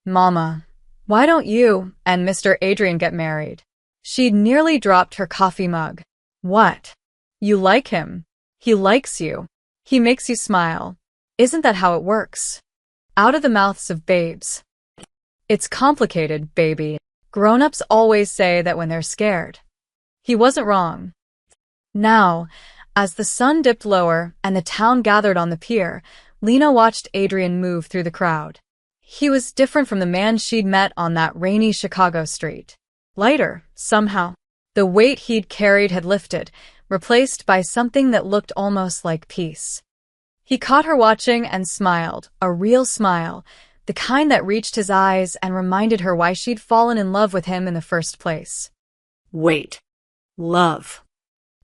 Mama, why don't you and Mr. Adrian get married? She'd nearly dropped her coffee mug. What? You like him. He likes you. He makes you smile. Isn't that how it works? Out of the mouths of babes. It's complicated, baby. Grown-ups always say that when they're scared. He wasn't wrong. Now, as the sun dipped lower and the town gathered on the pier, Lena watched Adrian move through the crowd. He was different from the man she'd met on that rainy Chicago street. Lighter, somehow. The weight he'd carried had lifted, replaced by something that looked almost like peace. He caught her watching and smiled, a real smile, the kind that reached his eyes and reminded her why she'd fallen in love with him in the first place. Wait. Love.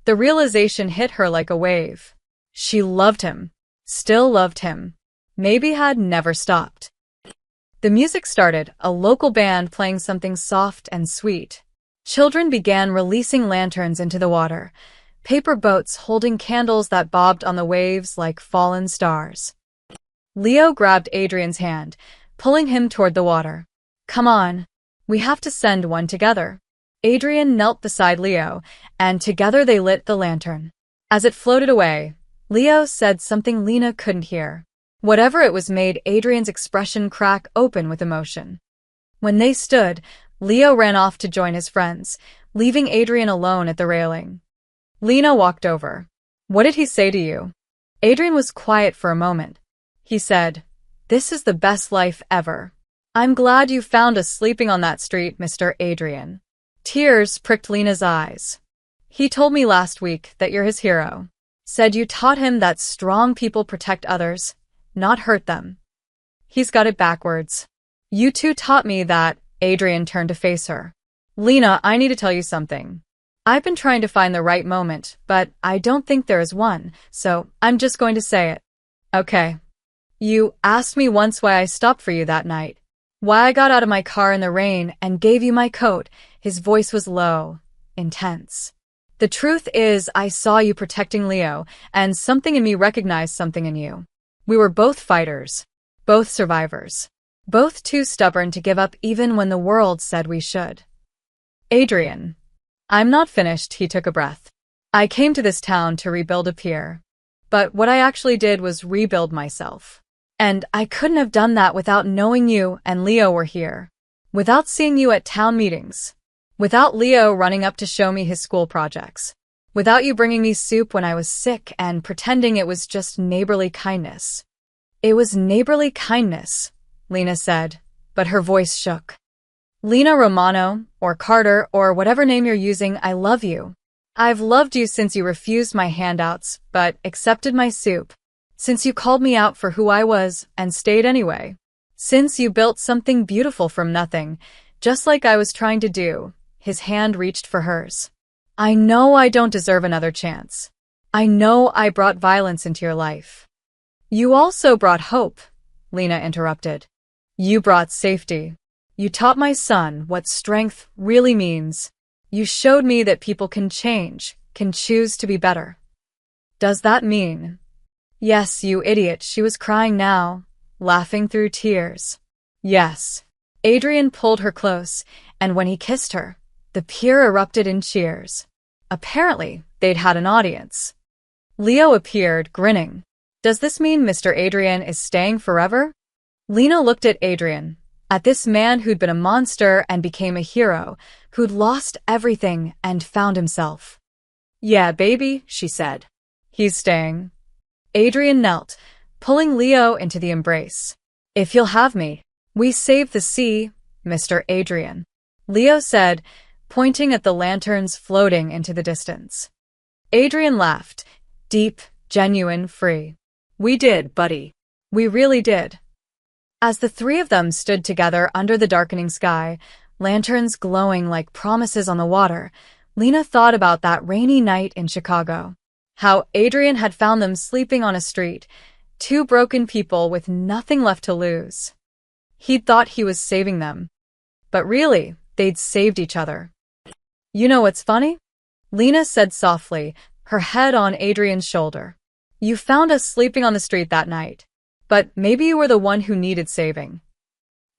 The realization hit her like a wave. She loved him. Still loved him. Maybe had never stopped. The music started, a local band playing something soft and sweet. Children began releasing lanterns into the water, paper boats holding candles that bobbed on the waves like fallen stars. Leo grabbed Adrian's hand, pulling him toward the water. Come on. We have to send one together. Adrian knelt beside Leo, and together they lit the lantern. As it floated away, Leo said something Lena couldn't hear. Whatever it was made Adrian's expression crack open with emotion. When they stood, Leo ran off to join his friends, leaving Adrian alone at the railing. Lena walked over. What did he say to you? Adrian was quiet for a moment. He said, "This is the best life ever. I'm glad you found us sleeping on that street, Mr. Adrian." Tears pricked Lena's eyes. "He told me last week that you're his hero. Said you taught him that strong people protect others, not hurt them." He's got it backwards. "You two taught me that." Adrian turned to face her. "Lena, I need to tell you something. I've been trying to find the right moment, but I don't think there is one, so I'm just going to say it. Okay. You asked me once why I stopped for you that night. Why I got out of my car in the rain and gave you my coat." His voice was low, intense. "The truth is, I saw you protecting Leo, and something in me recognized something in you. We were both fighters, both survivors, both too stubborn to give up even when the world said we should." "Adrian." "I'm not finished," he took a breath. "I came to this town to rebuild a pier. But what I actually did was rebuild myself. And I couldn't have done that without knowing you and Leo were here. Without seeing you at town meetings. Without Leo running up to show me his school projects. Without you bringing me soup when I was sick and pretending it was just neighborly kindness." "It was neighborly kindness," Lena said, but her voice shook. "Lena Romano, or Carter, or whatever name you're using, I love you. I've loved you since you refused my handouts, but accepted my soup. Since you called me out for who I was and stayed anyway. Since you built something beautiful from nothing, just like I was trying to do." His hand reached for hers. "I know I don't deserve another chance. I know I brought violence into your life." "You also brought hope," Lena interrupted. "You brought safety. You taught my son what strength really means. You showed me that people can change, can choose to be better." "Does that mean—" "Yes, you idiot," she was crying now, laughing through tears. "Yes." Adrian pulled her close, and when he kissed her, the pier erupted in cheers. Apparently, they'd had an audience. Leo appeared, grinning. "Does this mean Mr. Adrian is staying forever?" Lena looked at Adrian, at this man who'd been a monster and became a hero, who'd lost everything and found himself. "Yeah, baby," she said. "He's staying." Adrian knelt, pulling Leo into the embrace. "If you'll have me." "We saved the sea, Mr. Adrian," Leo said, pointing at the lanterns floating into the distance. Adrian laughed, deep, genuine, free. "We did, buddy. We really did." As the three of them stood together under the darkening sky, lanterns glowing like promises on the water, Lena thought about that rainy night in Chicago. How Adrian had found them sleeping on a street, two broken people with nothing left to lose. He'd thought he was saving them. But really, they'd saved each other. "You know what's funny?" Lena said softly, her head on Adrian's shoulder. "You found us sleeping on the street that night. But maybe you were the one who needed saving."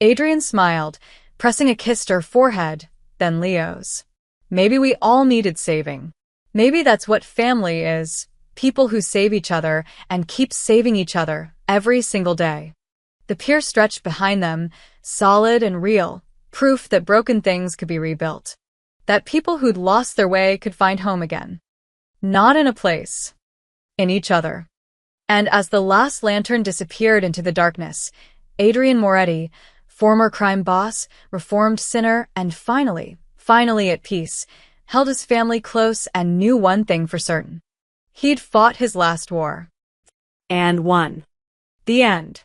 Adrian smiled, pressing a kiss to her forehead, then Leo's. "Maybe we all needed saving. Maybe that's what family is, people who save each other and keep saving each other every single day." The pier stretched behind them, solid and real, proof that broken things could be rebuilt. That people who'd lost their way could find home again. Not in a place. In each other. And as the last lantern disappeared into the darkness, Adrian Moretti, former crime boss, reformed sinner, and finally at peace, held his family close and knew one thing for certain. He'd fought his last war. And won. The end.